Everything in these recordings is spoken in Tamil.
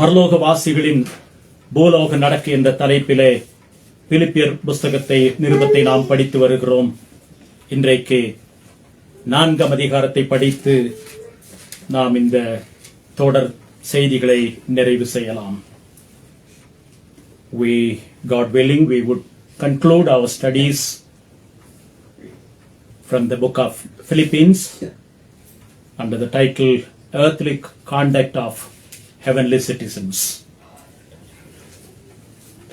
பரலோகவாசிகளின் பூலோக நடக்கு என்ற தலைப்பிலே பிலிப்பியர் நிருபத்தை நாம் படித்து வருகிறோம். இன்றைக்கு 4ஆம் அதிகாரத்தை படித்து நாம் இந்த தொடர் செய்திகளை நிறைவு செய்யலாம். God willing, we would conclude our studies from the book of Philippians under the title Earthly Conduct of Heavenly Citizens.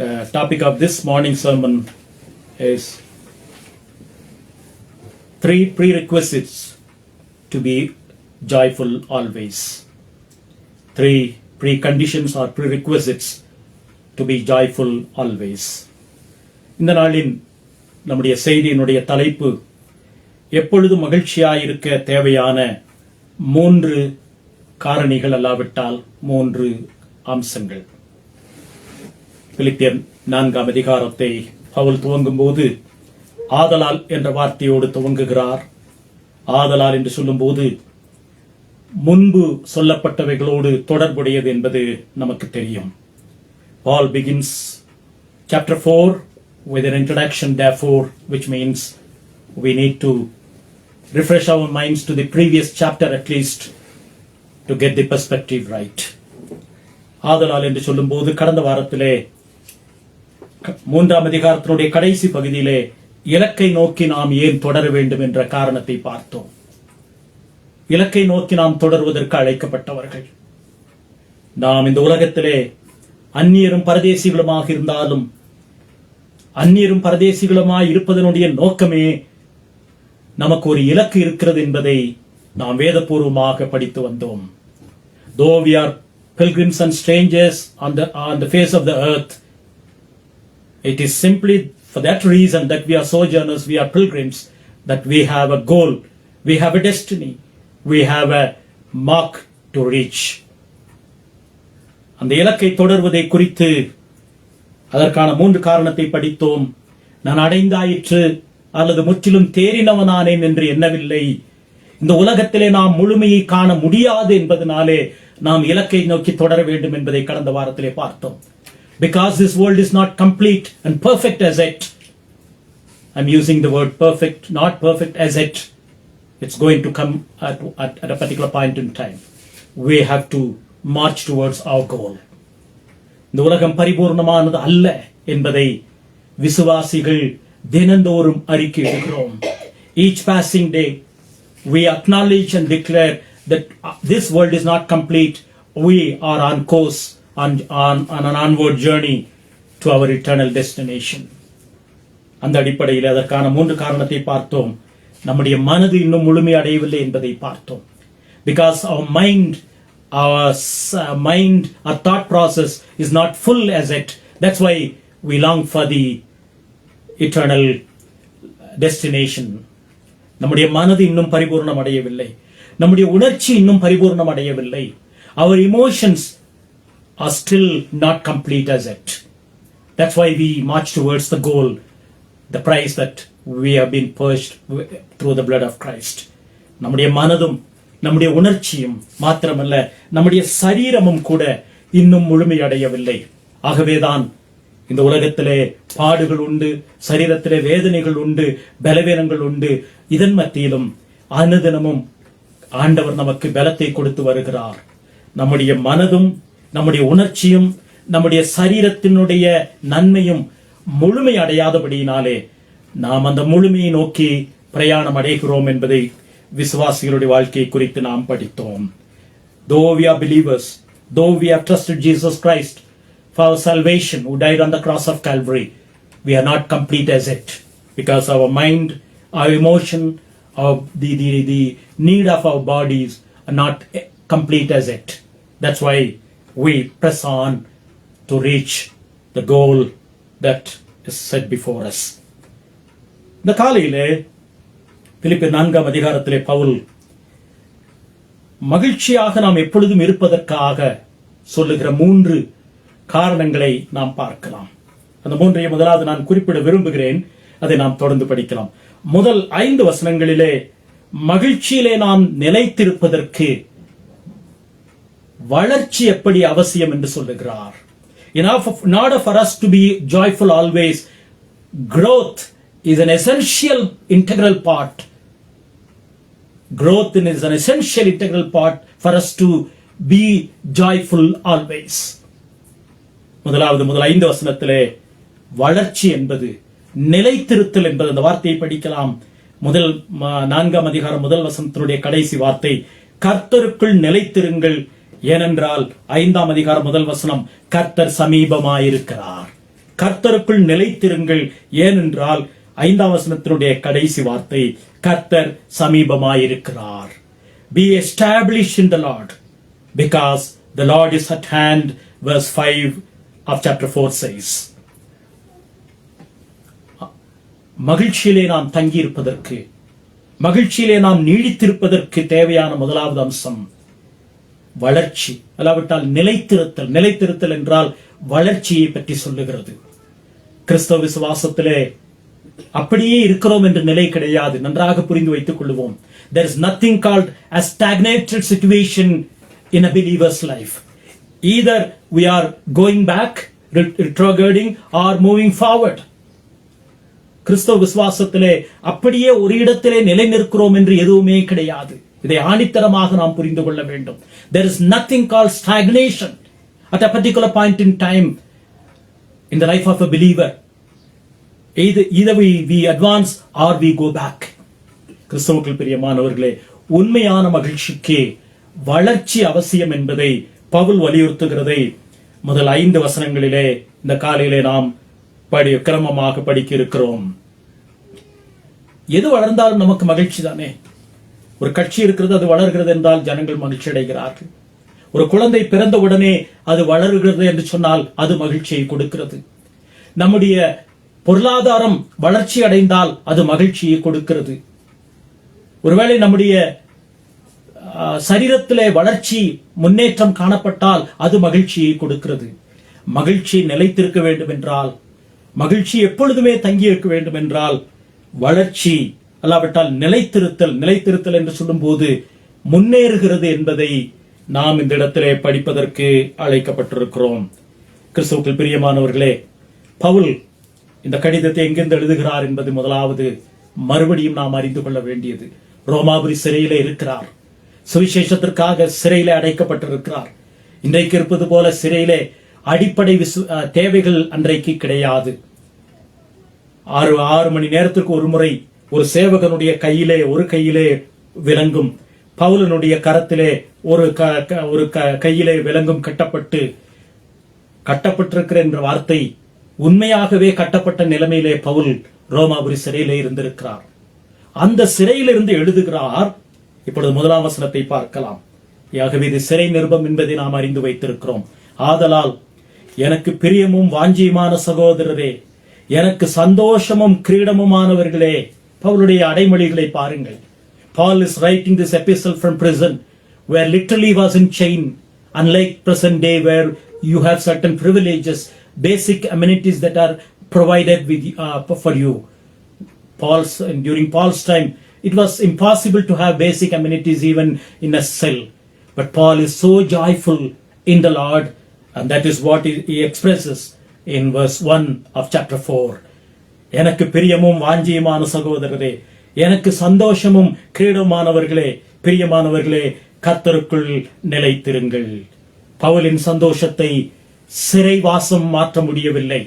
The topic of this morning's sermon is 3 prerequisites to be joyful always. 3 preconditions or prerequisites to be joyful always. இந்த நாளின் நம்முடைய செய்தியினுடைய தலைப்பு எப்பொழுதும் மகிழ்ச்சியாயிருக்க தேவையான 3 காரணிகள் அல்லாவிட்டால் 3 அம்சங்கள். பிலிப்பியர் 4ஆம் அதிகாரத்தை பவுல் துவங்கும் போது ஆதலால் என்ற வார்த்தையோடு துவங்குகிறார். ஆதலால் என்று சொல்லும்போது முன்பு சொல்லப்பட்டவைகளோடு தொடர்புடையது என்பது நமக்கு தெரியும். Paul begins chapter 4 with an introduction, therefore, which means we need to refresh our minds to the previous chapter at least to get the perspective right. ஆதலால் என்று சொல்லும்போது கடந்த வாரத்திலே 3ஆம் அதிகாரத்தினுடைய கடைசி பகுதியிலே இலக்கை நோக்கி நாம் ஏன் தொடர வேண்டும் என்ற காரணத்தை பார்த்தோம். இலக்கை நோக்கி நாம் தொடர்வதற்கு அழைக்கப்பட்டவர்கள். நாம் இந்த உலகத்திலே அந்நியரும் பரதேசிகளுமாக இருந்தாலும் அந்நியரும் பரதேசிகளுமாய் இருப்பதனுடைய நோக்கமே நமக்கு ஒரு இலக்கு இருக்கிறது என்பதை நாம் வேதபூர்வமாக படித்து வந்தோம். Though we are pilgrims and strangers on the face of the earth, it is simply for that reason that we are sojourners, we are pilgrims, that we have a goal, we have a destiny, we have a mark to reach. அந்த இலக்கை தொடர்வதை குறித்து அதற்கான 3 காரணத்தை படித்தோம். நான் அடைந்தாயிற்று அல்லது முற்றிலும் தேறினவனானேன் என்று எண்ணவில்லை. இந்த உலகத்திலே நாம் முழுமையை காண முடியாது என்பதனாலே நாம் இலக்கை நோக்கி தொடர வேண்டும் என்பதை கடந்த வாரத்திலே பார்த்தோம். Because this world is not complete and perfect as yet. I'm using the word perfect, not perfect as yet. It's going to come at a particular point in time. We have to march towards our goal. இந்த உலகம் பரிபூர்ணமானது அல்ல என்பதை விசுவாசிகள் தினந்தோறும் அறிக்கையிடுகிறோம். Each passing day we acknowledge and declare that this world is not complete. We are on course on an onward journey to our eternal destination. அந்த அடிப்படையில் அதற்கான 3 காரணத்தை பார்த்தோம். நம்முடைய மனது இன்னும் முழுமை அடையவில்லை என்பதை பார்த்தோம். Because our thought process is not full as yet. That's why we long for the eternal destination. நம்முடைய மனது இன்னும் பரிபூர்ணம் அடையவில்லை. நம்முடைய உணர்ச்சி இன்னும் பரிபூர்ணம் அடையவில்லை. Our emotions are still not complete as yet. That's why we march towards the goal, the prize that we have been purchased through the blood of Christ. நம்முடைய மனதும் நம்முடைய உணர்ச்சியும் மாத்திரமல்ல நம்முடைய சரீரமும் கூட இன்னும் முழுமையடையவில்லை. ஆகவேதான் இந்த உலகத்திலே பாடுகள் உண்டு, சரீரத்திலே வேதனைகள் உண்டு, பலவீனங்கள் உண்டு. இதன் மத்தியிலும் அனுதினமும் ஆண்டவர் நமக்கு பலத்தை கொடுத்து வருகிறார். நம்முடைய மனதும் நம்முடைய உணர்ச்சியும் நம்முடைய சரீரத்தினுடைய நன்மையும் முழுமை அடையாதபடியினாலே நாம் அந்த முழுமையை நோக்கி பிரயாணம் அடைகிறோம் என்பதை விசுவாசிகளுடைய வாழ்க்கையை குறித்து நாம் படித்தோம். Though we are believers, though we have trusted Jesus Christ for our salvation, who died on the cross of Calvary, we are not complete as yet, because our mind, our emotion, the need of our bodies are not complete as yet. That's why we press on to reach the goal that is set before us. இந்த காலையிலே பிலிப்பியர் 4ஆம் அதிகாரத்திலே பவுல் மகிழ்ச்சியாக நாம் எப்பொழுதும் இருப்பதற்காக சொல்லுகிற 3 காரணங்களை நாம் பார்க்கலாம். அந்த 3ஐ முதலாவது நான் குறிப்பிட விரும்புகிறேன். அதை நாம் தொடர்ந்து படிக்கலாம். முதல் 5 வசனங்களிலே மகிழ்ச்சியிலே நாம் நிலைத்திருப்பதற்கு வளர்ச்சி எப்படி அவசியம் என்று சொல்லுகிறார். In order for us to be joyful always, growth is an essential integral part. Growth is an essential integral part for us to be joyful always. முதல் 5 வசனத்திலே வளர்ச்சி என்பது, நிலைத்திருத்தல் என்பது, அந்த வார்த்தையை படிக்கலாம். 4ஆம் அதிகாரம் 1 வசனத்தினுடைய கடைசி வார்த்தை, கர்த்தருக்குள் நிலைத்திருங்கள், ஏனென்றால் 5ஆம் அதிகாரம் 1 வசனம், கர்த்தர் சமீபமாயிருக்கிறார். கர்த்தருக்குள் நிலைத்திருங்கள், ஏனென்றால் 5ஆம் வசனத்தினுடைய கடைசி வார்த்தை, கர்த்தர் சமீபமாயிருக்கிறார். Be established in the Lord, because the Lord is at hand, verse 5 of chapter 4 says. மகிழ்ச்சியிலே நாம் தங்கியிருப்பதற்கு, மகிழ்ச்சியிலே நாம் நீடித்திருப்பதற்கு தேவையான முதலாவது அம்சம் வளர்ச்சி, அல்லாவிட்டால் நிலைத்திருத்தல். நிலைத்திருத்தல் என்றால் வளர்ச்சியை பற்றி சொல்லுகிறது. கிறிஸ்தவ விசுவாசத்திலே அப்படியே இருக்கிறோம் என்ற நிலை கிடையாது. நன்றாக புரிந்து வைத்துக் கொள்வோம். There is nothing called a stagnated situation in a believer's life. Either we are going back, retrograding, or moving forward. கிறிஸ்தவ விசுவாசத்திலே அப்படியே ஒரு இடத்திலே நிலை நிற்கிறோம் என்று எதுவுமே கிடையாது. இதை ஆணித்தரமாக நாம் புரிந்து கொள்ள வேண்டும். There is nothing called stagnation at a particular point in time in the life of a believer. Either we advance or we go back. கிறிஸ்தவுக்குள் பிரியமானவர்களே, உண்மையான மகிழ்ச்சிக்கு வளர்ச்சி அவசியம் என்பதை பவுல் வலியுறுத்துகிறதை முதல் 5 வசனங்களிலே இந்த காலையிலே நாம் கிரமமாக படிக்க இருக்கிறோம். எது வளர்ந்தாலும் நமக்கு மகிழ்ச்சி தானே. ஒரு கட்சி இருக்கிறது, அது வளர்கிறது என்றால் ஜனங்கள் மகிழ்ச்சி அடைகிறார்கள். ஒரு குழந்தை பிறந்த உடனே அது வளர்கிறது என்று சொன்னால் அது மகிழ்ச்சியை கொடுக்கிறது. நம்முடைய பொருளாதாரம் வளர்ச்சி அடைந்தால் அது மகிழ்ச்சியை கொடுக்கிறது. ஒருவேளை நம்முடைய சரீரத்திலே வளர்ச்சி முன்னேற்றம் காணப்பட்டால் அது மகிழ்ச்சியை கொடுக்கிறது. மகிழ்ச்சி நிலைத்திருக்க வேண்டும் என்றால், மகிழ்ச்சி எப்பொழுதுமே தங்கி இருக்க வேண்டும் என்றால் வளர்ச்சி, அல்லாவிட்டால் நிலைத்திருத்தல் என்று சொல்லும் போது முன்னேறுகிறது என்பதை நாம் இந்த இடத்திலே படிப்பதற்கு அழைக்கப்பட்டிருக்கிறோம். கிறிஸ்துவுக்குள் பிரியமானவர்களே, பவுல் இந்த கடிதத்தை எங்கிருந்து எழுதுகிறார் என்பது முதலாவது மறுபடியும் நாம் அறிந்து கொள்ள வேண்டியது. ரோமாபுரி சிறையிலே இருக்கிறார். சுவிசேஷத்திற்காக சிறையிலே அடைக்கப்பட்டிருக்கிறார். இன்றைக்கு இருப்பது போல சிறையிலே அடிப்படை தேவைகள் அன்றைக்கு கிடையாது. 6 மணி நேரத்திற்கு ஒரு முறை ஒரு சேவகனுடைய ஒரு கையிலே விலங்கும், பவுலனுடைய கரத்திலே ஒரு கையிலே விலங்கும் கட்டப்பட்டிருக்கிற என்ற வார்த்தை உண்மையாகவே கட்டப்பட்ட நிலைமையிலே பவுல் ரோமாபுரி சிறையிலே இருந்திருக்கிறார். அந்த சிறையிலிருந்து எழுதுகிறார். இப்பொழுது 1ஆம் வசனத்தை பார்க்கலாம். ஆகவே இது சிறை நிருபம் என்பதை நாம் அறிந்து வைத்திருக்கிறோம். ஆதலால் எனக்கு பிரியமும் வாஞ்சியுமான சகோதரரே, எனக்கு சந்தோஷமும் கிரீடமுமானவர்களே. பவுலுடைய அடைமொழிகளை பாருங்கள். Paul is writing this epistle from prison, where literally was in chain, unlike present day where you have certain privileges, basic amenities that are provided for you. During Paul's time, it was impossible to have basic amenities even in a cell. But Paul is so joyful in the Lord, and that is what he expresses in verse 1 of chapter 4. எனக்கு பிரியமும் வாஞ்சியுமான சகோதரரே, எனக்கு சந்தோஷமும் கிரீடமானவர்களே, பிரியமானவர்களே, கர்த்தருக்குள் நிலைத்திருங்கள். பவுலின் சந்தோஷத்தை சிறைவாசம் மாற்ற முடியவில்லை.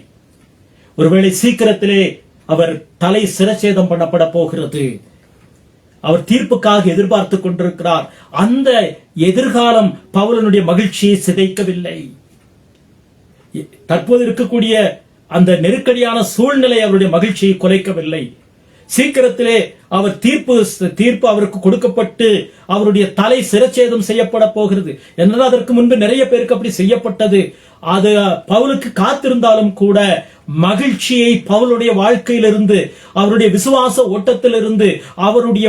ஒருவேளை சீக்கிரத்திலே அவர் தலை சிரச்சேதம் பண்ணப்பட போகிறது. அவர் தீர்ப்புக்காக எதிர்பார்த்துக் கொண்டிருக்கிறார். அந்த எதிர்காலம் பவுலனுடைய மகிழ்ச்சியை சிதைக்கவில்லை. தற்போது இருக்கக்கூடிய அந்த நெருக்கடியான சூழ்நிலை அவருடைய மகிழ்ச்சியை குலைக்கவில்லை. சீக்கிரத்திலே அவர் தீர்ப்பு அவருக்கு கொடுக்கப்பட்டு அவருடைய தலை சிரச்சேதம் செய்யப்பட போகிறது. என்றால் அதற்கு முன்பு நிறைய பேருக்கு அப்படி செய்யப்பட்டது. அது பவுலுக்கு காத்திருந்தாலும் கூட மகிழ்ச்சியை பவுலுடைய வாழ்க்கையிலிருந்து, அவருடைய விசுவாச ஓட்டத்திலிருந்து, அவருடைய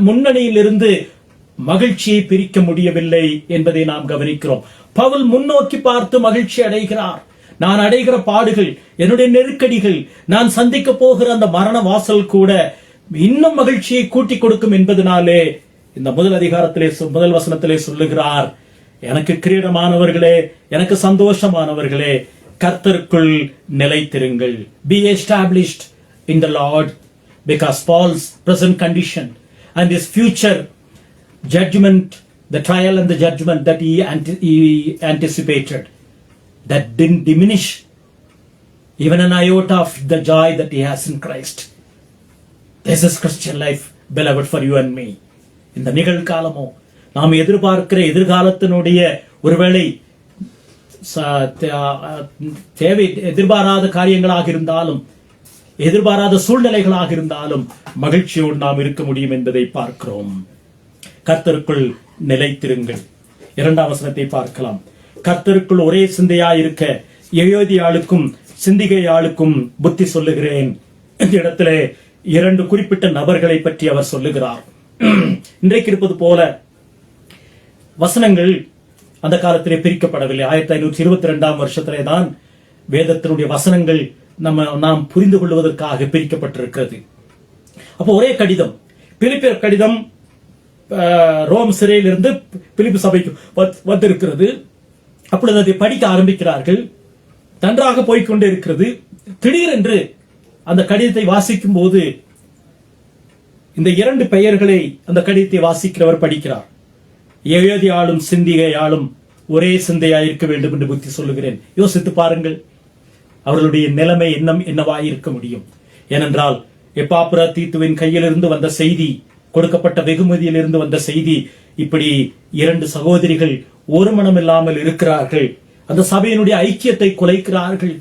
முன்னணியிலிருந்து மகிழ்ச்சியை பிரிக்க முடியவில்லை என்பதை நாம் கவனிக்கிறோம். பவுல் முன்னோக்கி பார்த்து மகிழ்ச்சி அடைகிறார். நான் அடைகிற பாடுகள், என்னுடைய நெருக்கடிகள், நான் சந்திக்க போகிற அந்த மரண வாசல் கூட இன்னும் மகிழ்ச்சியை கூட்டிக் கொடுக்கும் என்பதனாலே இந்த முதல் வசனத்திலே சொல்லுகிறார், எனக்கு கிரீடமானவர்களே, எனக்கு சந்தோஷமானவர்களே, கர்த்தருக்குள் நிலைத்திருங்கள். Be established in the Lord, because Paul's present condition and his future judgment, the trial and the judgment that he anticipated, that didn't diminish even an iota of the joy that he has in Christ. This is Christian life, beloved, for you and me. இந்த நிகழ்காலமோ நாம் எதிர்பார்க்கிற எதிர்காலத்தினுடைய ஒருவேளை தேவை எதிர்பாராத காரியங்களாக இருந்தாலும், எதிர்பாராத சூழ்நிலைகளாக இருந்தாலும் மகிழ்ச்சியோடு நாம் இருக்க முடியும் என்பதை பார்க்கிறோம். கர்த்தருக்குள் நிலைத்திருங்கள். 2ஆம் வசனத்தை பார்க்கலாம். கர்த்தருக்குள் ஒரே சிந்தையாயிருக்க எயோதியாளுக்கும் சிந்திகையாளுக்கும் புத்தி சொல்லுகிறேன். இந்த இடத்திலே 2 குறிப்பிட்ட நபர்களை பற்றி அவர் சொல்லுகிறார். இன்றைக்கு இருப்பது போல வசனங்கள் அந்த காலத்திலே பிரிக்கப்படவில்லை. 1522ஆம் வருஷத்திலே தான் வேதத்தினுடைய வசனங்கள் நாம் புரிந்து கொள்வதற்காக பிரிக்கப்பட்டிருக்கிறது. அப்போ ஒரே கடிதம், பிலிப்பியர் கடிதம் ரோம் சிறையிலிருந்து பிலிப்பு சபைக்கு வந்திருக்கிறது. அப்பொழுது அதை படிக்க ஆரம்பிக்கிறார்கள். நன்றாக போய்கொண்டே இருக்கிறது. திடீரென்று அந்த கடிதத்தை வாசிக்கும் போது இந்த 2 பெயர்களை அந்த கடிதத்தை வாசிக்கிறவர் படிக்கிறார். எயோதியாளும் சிந்திகையாளும் ஒரே சிந்தையாயிருக்க வேண்டும் என்று புத்தி சொல்லுகிறேன். யோசித்து பாருங்கள், அவர்களுடைய நிலைமை என்னவாயிருக்க முடியும்? ஏனென்றால் எப்பாப்ராதீத்துவின் கையிலிருந்து வந்த செய்தி, கொடுக்கப்பட்ட வெகுமதியிலிருந்து வந்த செய்தி, இப்படி 2 சகோதரிகள் ஒரு மனம் இல்லாமல் இருக்கிறார்கள். அந்த சபையினுடைய ஐக்கியத்தை குலைக்கிறார்கள்.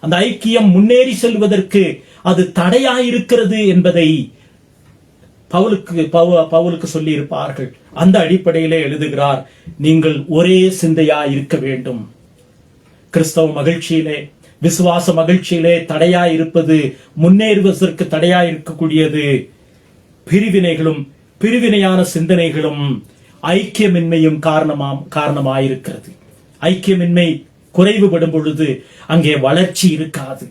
அந்த ஐக்கியம் முன்னேறி செல்வதற்கு அது தடையாயிருக்கிறது என்பதை பவுலுக்கு சொல்லி இருப்பார்கள். அந்த அடிப்படையிலே எழுதுகிறார், நீங்கள் ஒரே சிந்தையா இருக்க வேண்டும். கிறிஸ்தவ மகிழ்ச்சியிலே, விசுவாச மகிழ்ச்சியிலே தடையா இருப்பது, முன்னேறுவதற்கு தடையா இருக்கக்கூடியது பிரிவினைகளும் பிரிவினையான சிந்தனைகளும் ஐக்கியமின்மையும் காரணமாயிருக்கிறது. ஐக்கியமின்மை குறைவுபடும் பொழுது அங்கே வளர்ச்சி இருக்காது.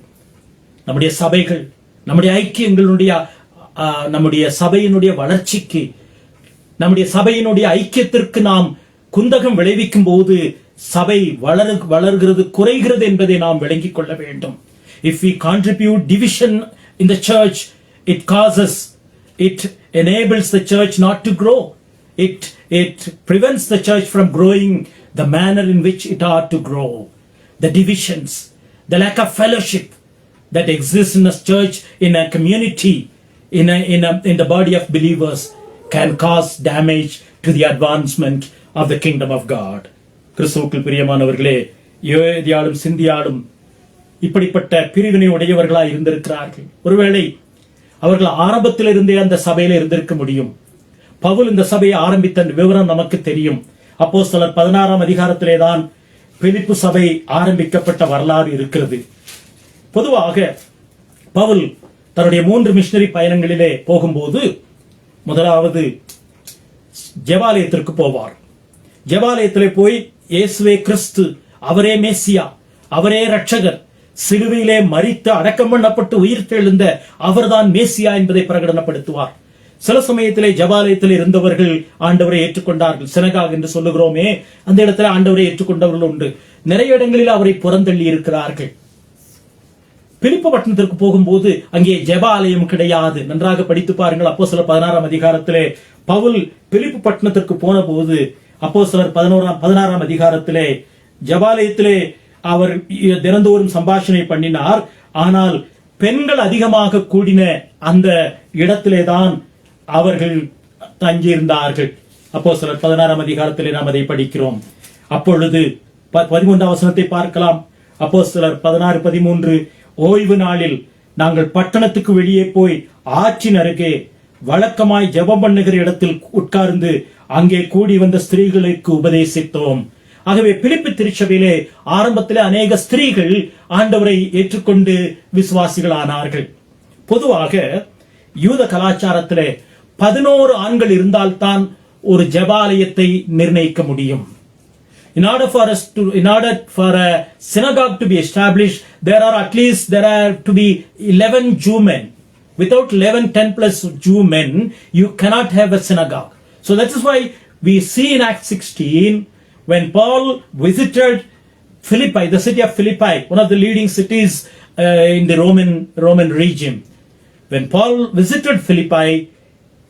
நம்முடைய சபைகள், நம்முடைய ஐக்கியங்களுடைய நம்முடைய சபையினுடைய வளர்ச்சிக்கு, நம்முடைய சபையினுடைய ஐக்கியத்திற்கு நாம் குந்தகம் விளைவிக்கும் போது சபை வளர்கிறது, குறைகிறது என்பதை நாம் விளங்கிக் கொள்ள வேண்டும். If we contribute division in the church, it enables the church not to grow. It prevents the church from growing the manner in which it ought to grow. The divisions, the lack of fellowship that exists in a church, in a community, in the body of believers, can cause damage to the advancement of the kingdom of God. கிறிஸ்துவுக்குள் பிரியமானவர்களே, யோதியாளும் சிந்தியாளும் இப்படிப்பட்ட பிரிவினை உடையவர்களாய் இருந்திருக்கிறார்கள். ஒருவேளை அவர்கள் ஆரம்பத்திலிருந்தே அந்த சபையில இருந்திருக்க முடியும். பவுல் இந்த சபையை ஆரம்பித்த விவரம் நமக்கு தெரியும். அப்போஸ்தலர் 16ஆம் அதிகாரத்திலே தான் பிலிப்பு சபை ஆரம்பிக்கப்பட்ட வரலாறு இருக்கிறது. பொதுவாக பவுல் தன்னுடைய 3 மிஷனரி பயணங்களிலே போகும்போது முதலாவது ஜெபாலயத்திற்கு போவார். ஜெபாலயத்திலே போய் இயேசுவே கிறிஸ்து, அவரே மேசியா, அவரே ரட்சகர், சிலுவையிலே மரித்து அடக்கம் பண்ணப்பட்டு உயிர்த்தெழுந்த அவர்தான் மேசியா என்பதை பிரகடனப்படுத்துவார். சில சமயத்திலே ஜெபாலயத்தில் இருந்தவர்கள் ஆண்டவரை ஏற்றுக்கொண்டார்கள். சினகாக் என்று சொல்லுகிறோமே, அந்த இடத்துல ஆண்டவரை ஏற்றுக்கொண்டவர்கள் உண்டு. நிறைய இடங்களில் அவரை புறந்தள்ளி இருக்கிறார்கள். பிலிப்பு பட்டணத்திற்கு போகும்போது அங்கே ஜெபாலயம் கிடையாது. நன்றாக படித்து பாருங்கள். அப்போஸ்தலர் 16ஆம் அதிகாரத்திலே பவுல் பிலிப்பு பட்டணத்திற்கு போன போது, அப்போஸ்தலர் 16ஆம் அதிகாரத்திலே ஜெபாலயத்திலே அவர் தினந்தோறும் சம்பாஷணை பண்ணினார். ஆனால் பெண்கள் அதிகமாக கூடின அந்த இடத்திலே தான் அவர்கள் தங்கியிருந்தார்கள். அப்போஸ்தலர் 16ஆம் அதிகாரத்திலே நாம் அதை படிக்கிறோம். அப்பொழுது 13ஆம் வசனத்தை பார்க்கலாம். அப்போஸ்தலர் 16:13, ஓய்வு நாளில் நாங்கள் பட்டணத்துக்கு வெளியே போய் ஆற்றின் அருகே வழக்கமாய் ஜெபம் பண்ணுகிற இடத்தில் உட்கார்ந்து அங்கே கூடி வந்த ஸ்திரீகளுக்கு உபதேசித்தோம். ஆகவே பிலிப்பு திருச்சபையிலே ஆரம்பத்திலே அநேக ஸ்திரீகள் ஆண்டவரை ஏற்றுக்கொண்டு விசுவாசிகளானார்கள். பொதுவாக யூத கலாச்சாரத்திலே 11 ஆண்கள் இருந்தால்தான் ஒரு ஜெபாலயத்தை நிர்ணயிக்க முடியும். In order for a synagogue to be established, there are to be 11 Jew men. Without 11, 10 plus Jew men, you cannot have a synagogue. So that is why we see in Acts 16, when Paul visited Philippi, the city of Philippi, one of the leading cities in the Roman region. When Paul visited Philippi,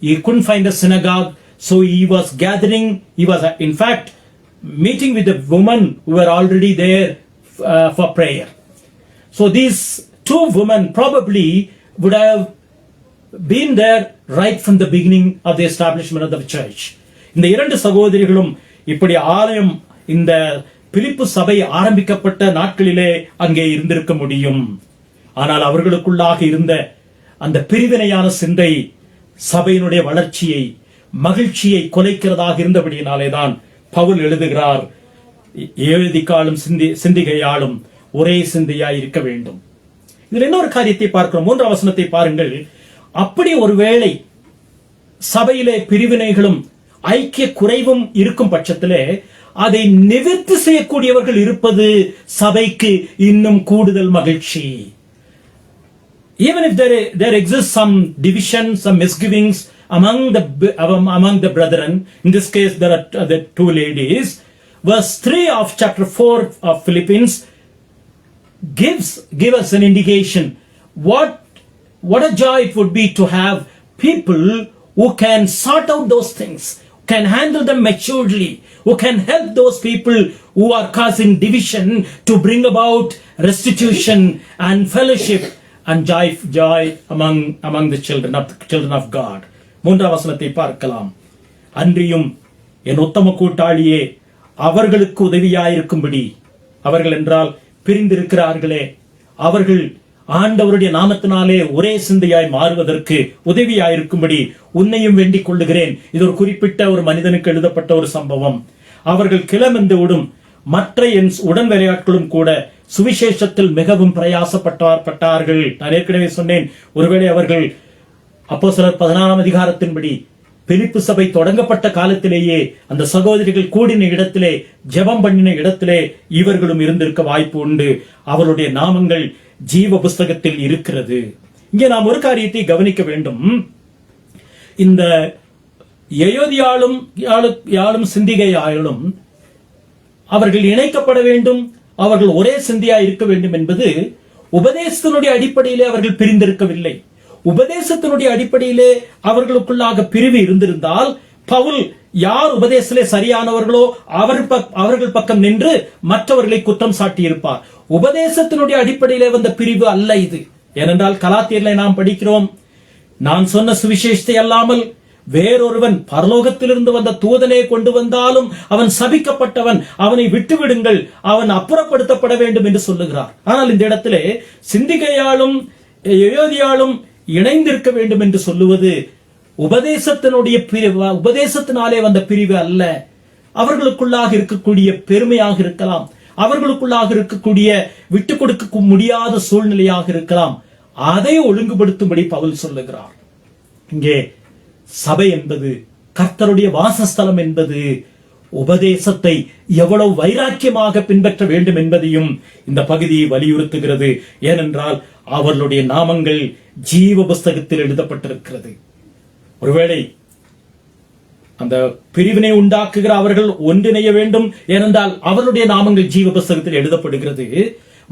he couldn't find a synagogue, so he was gathering. He was, in fact, meeting with the women who were already there for prayer. So these two women probably would have been there right from the beginning of the establishment of the church. இந்த இரண்டு சகோதரிகளும் இப்படி ஆலயம், இந்த பிலிப்பு சபை ஆரம்பிக்கப்பட்ட நாட்களிலே அங்கே இருந்திருக்க முடியும். ஆனால் அவர்களுக்குள்ளாக இருந்த அந்த பிரிவினையான சிந்தை சபையினுடைய வளர்ச்சியை, மகிழ்ச்சியை குலைக்கிறதாக இருந்தபடியினாலேதான் பவுல் எழுதுகிறார், எழுதிக்காலும் சிந்திகையாலும் ஒரே சிந்தையாய் இருக்க வேண்டும். இதுல இன்னொரு காரியத்தை பார்க்கிறோம். 3ஆம் வசனத்தை பாருங்கள். அப்படி ஒருவேளை சபையிலே பிரிவினைகளும் ஐக்கிய குறைவும் இருக்கும் பட்சத்திலே அதை நிவர்த்தி செய்யக்கூடியவர்கள் இருப்பது சபைக்கு இன்னும் கூடுதல் மகிழ்ச்சி. Even if there exists some division, some misgivings among the brethren, in this case there are the two ladies, verse 3 of chapter 4 of Philippians give us an indication what a joy it would be to have people who can sort out those things, can handle them maturely, who can help those people who are causing division to bring about restitution and fellowship and joy among the children of God. 3ஆம் வசனத்தை பார்க்கலாம். அன்றியும் என் உத்தம கூட்டாளியே, அவர்களுக்கு உதவியாயிருக்கும்படி, அவர்கள் என்றால் பிரிந்திருக்கிறார்களே, அவர்கள் ஆண்டவருடைய நாமத்தினாலே ஒரே சிந்தையாய் மாறுவதற்கு உதவியாயிருக்கும்படி உன்னையும் வேண்டிக் கொள்ளுகிறேன். இது ஒரு குறிப்பிட்ட ஒரு மனிதனுக்கு எழுதப்பட்ட ஒரு சம்பவம். அவர்கள் கிளமெந்து விடும் மற்ற என் உடன் வேலையாட்களும் கூட சுவிசேஷத்தில் மிகவும் பிரயாசப்பட்டார்கள். நான் ஏற்கனவே சொன்னேன், ஒருவேளை அவர்கள் அப்போஸ்தலர் 16ஆம் அதிகாரத்தின்படி பிலிப்பு சபை தொடங்கப்பட்ட காலத்திலேயே அந்த சகோதரிகள் கூடின இடத்திலே, ஜெபம் பண்ணின இடத்திலே இவர்களும் இருந்திருக்க வாய்ப்பு உண்டு. அவருடைய நாமங்கள் ஜீவ புஸ்தகத்தில் இருக்கிறது. இங்கே நாம் ஒரு காரியத்தை கவனிக்க வேண்டும். இந்த யயோதியாளும் சிந்திகையாளும் அவர்கள் இணைக்கப்பட வேண்டும், அவர்கள் ஒரே சிந்தையா இருக்க வேண்டும் என்பது உபதேசத்தினுடைய அடிப்படையிலே அவர்கள் பிரிந்திருக்கவில்லை. உபதேசத்தினுடைய அடிப்படையிலே அவர்களுக்குள்ளாக பிரிவு இருந்திருந்தால் பவுல் யார் உபதேசத்திலே சரியானவர்களோ அவர்கள் பக்கம் நின்று மற்றவர்களை குற்றம் சாட்டி இருப்பார். உபதேசத்தினுடைய அடிப்படையிலே வந்த பிரிவு அல்ல இது. ஏனென்றால் கலாத்தியர்களை நாம் படிக்கிறோம், நான் சொன்ன சுவிசேஷத்தை அல்லாமல் வேறொருவன் பரலோகத்திலிருந்து வந்த தூதனை கொண்டு வந்தாலும் அவன் சபிக்கப்பட்டவன், அவனை விட்டுவிடுங்கள், அவன் அப்புறப்படுத்தப்பட வேண்டும் என்று சொல்லுகிறார். ஆனால் இந்த இடத்திலே சிந்திகையாலும் யயோதியாலும் இணைந்திருக்க வேண்டும் என்று சொல்லுவது உபதேசத்தினுடைய பிரிவு, உபதேசத்தினாலே வந்த பிரிவு அல்ல. அவர்களுக்குள்ளாக இருக்கக்கூடிய பெருமையாக இருக்கலாம், அவர்களுக்குள்ளாக இருக்கக்கூடிய விட்டு கொடுக்க முடியாத சூழ்நிலையாக இருக்கலாம். அதை ஒழுங்குபடுத்தும்படி பவுல் சொல்லுகிறார். இங்கே சபை என்பது, கர்த்தருடைய வாசஸ்தலம் என்பது உபதேசத்தை எவ்வளவு வைராக்கியமாக பின்பற்ற வேண்டும் என்பதையும் இந்த பகுதியை வலியுறுத்துகிறது. ஏனென்றால் அவர்களுடைய நாமங்கள் ஜீவ புஸ்தகத்தில் எழுதப்பட்டிருக்கிறது. ஒருவேளை அந்த பிரிவினை உண்டாக்குகிற அவர்கள் ஒன்றிணைய வேண்டும், ஏனென்றால் அவர்களுடைய நாமங்கள் ஜீவ புஸ்தகத்தில் எழுதப்படுகிறது.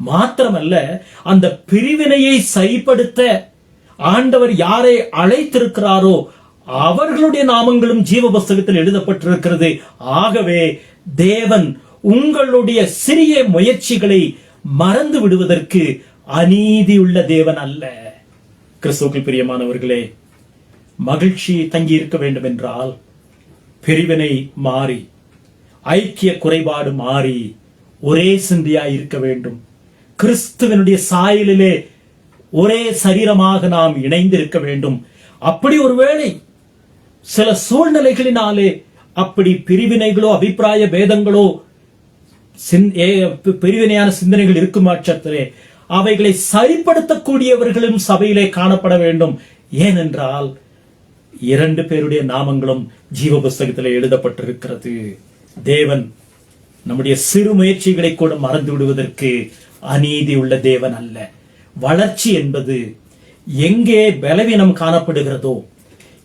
மாத்திரமல்ல, அந்த பிரிவினையை சரிப்படுத்த ஆண்டவர் யாரை அழைத்திருக்கிறாரோ அவர்களுடைய நாமங்களும் ஜீவ புஸ்தகத்தில் எழுதப்பட்டிருக்கிறது. ஆகவே தேவன் உங்களுடைய சிறிய முயற்சிகளை மறந்து விடுவதற்கு அநீதியுள்ள தேவன் அல்ல. கிறிஸ்துவுக்குள் பிரியமானவர்களே, மகிழ்ச்சி தங்கி இருக்க வேண்டும் என்றால் பிரிவினை மாறி, ஐக்கிய குறைபாடு மாறி, ஒரே சிந்தையாய் இருக்க வேண்டும். கிறிஸ்துவனுடைய சாயலிலே ஒரே சரீரமாக நாம் இணைந்திருக்க வேண்டும். அப்படி ஒருவேளை சில சூழ்நிலைகளினாலே அப்படி பிரிவினைகளோ அபிப்பிராய பேதங்களோ பிரிவினையான சிந்தனைகள் இருக்கும் பட்சத்திலே அவைகளை சரிப்படுத்தக்கூடியவர்களும் சபையிலே காணப்பட வேண்டும். ஏனென்றால் 2 பேருடைய நாமங்களும் ஜீவ புஸ்தகத்தில் எழுதப்பட்டிருக்கிறது. தேவன் நம்முடைய சிறு முயற்சிகளை கூட மறந்து விடுவதற்கு அநீதி உள்ள தேவன் அல்ல. வளர்ச்சி என்பது எங்கே பலவீனம் காணப்படுகிறதோ,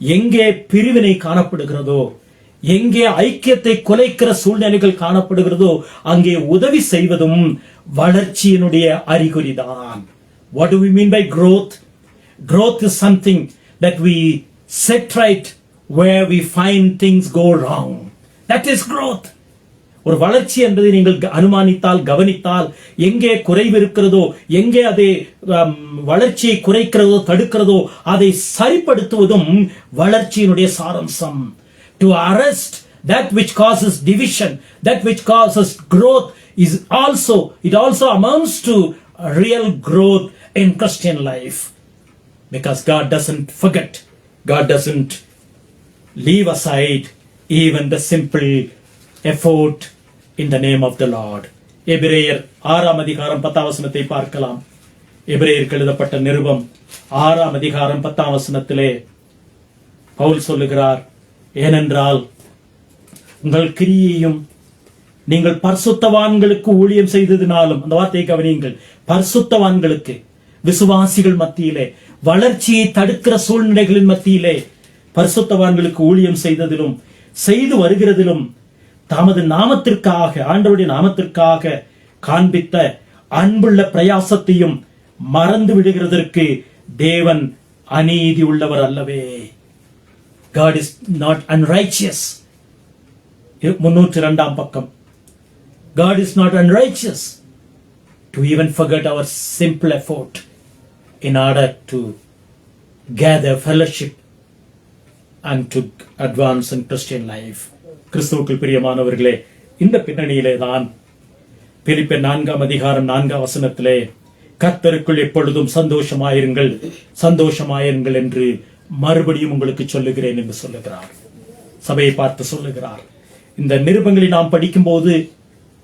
எங்கே பிரிவினை காணப்படுகிறதோ, எங்கே ஐக்கியத்தை குலைக்கிற சூழ்நிலைகள் காணப்படுகிறதோ அங்கே உதவி செய்வதும் வளர்ச்சியினுடைய அறிகுறிதான். What do we mean by growth? Growth is something that we set right where we find things go wrong. That is growth. ஒரு வளர்ச்சி என்பதை நீங்கள் அனுமானித்தால், கவனித்தால், எங்கே குறைவு இருக்கிறதோ, எங்கே அதை வளர்ச்சியை குறைக்கிறதோ தடுக்கிறதோ அதை சரிப்படுத்துவதும் வளர்ச்சியினுடைய சாரம்சம். To arrest that which causes division, that which causes growth it also amounts to real growth in Christian life. Because God doesn't forget, God doesn't leave aside even the simple effort in the name of the Lord. எபிரேயர் 6ஆம் அதிகாரம் 10ஆம் வசனத்தை பார்க்கலாம். எபிரேயருக்கு எழுதப்பட்ட நிருபம் 6ஆம் அதிகாரம் 10ஆம் வசனத்திலே பவுல் சொல்லுகிறார், ஏனென்றால் உங்கள் கிரியையும் நீங்கள் பரிசுத்தவான்களுக்கு ஊழியம் செய்ததினாலும், அந்த வார்த்தையை கவனியுங்கள், பரிசுத்தவான்களுக்கு, விசுவாசிகள் மத்தியிலே, வளர்ச்சியை தடுக்கிற சூழ்நிலைகளின் மத்தியிலே பரிசுத்தவான்களுக்கு ஊழியம் செய்ததிலும் செய்து வருகிறதிலும் தமது நாமத்திற்காக, ஆண்டவருடைய நாமத்திற்காக காண்பித்த அன்புள்ள பிரயாசத்தையும் மறந்து விடுகிறதற்கு தேவன் அநீதி உள்ளவர் அல்லவே. God is not unrighteous. 302ஆம் பக்கம். God is not unrighteous to even forget our simple effort in order to gather fellowship and to advance in Christian life. கிறிஸ்துவுக்குள் பிரியமானவர்களே, இந்த பின்னணியிலே தான் பிலிப்பியர் 4ஆம் அதிகாரம் 4ஆம் வசனத்திலே கர்த்தருக்குள் எப்பொழுதும் சந்தோஷமாயிருங்கள், சந்தோஷமாயிருங்கள் என்று மறுபடியும் உங்களுக்கு சொல்லுகிறேன் என்று சொல்லுகிறார். சபையை பார்த்து சொல்லுகிறார். இந்த நிருபங்களை நாம் படிக்கும்போது,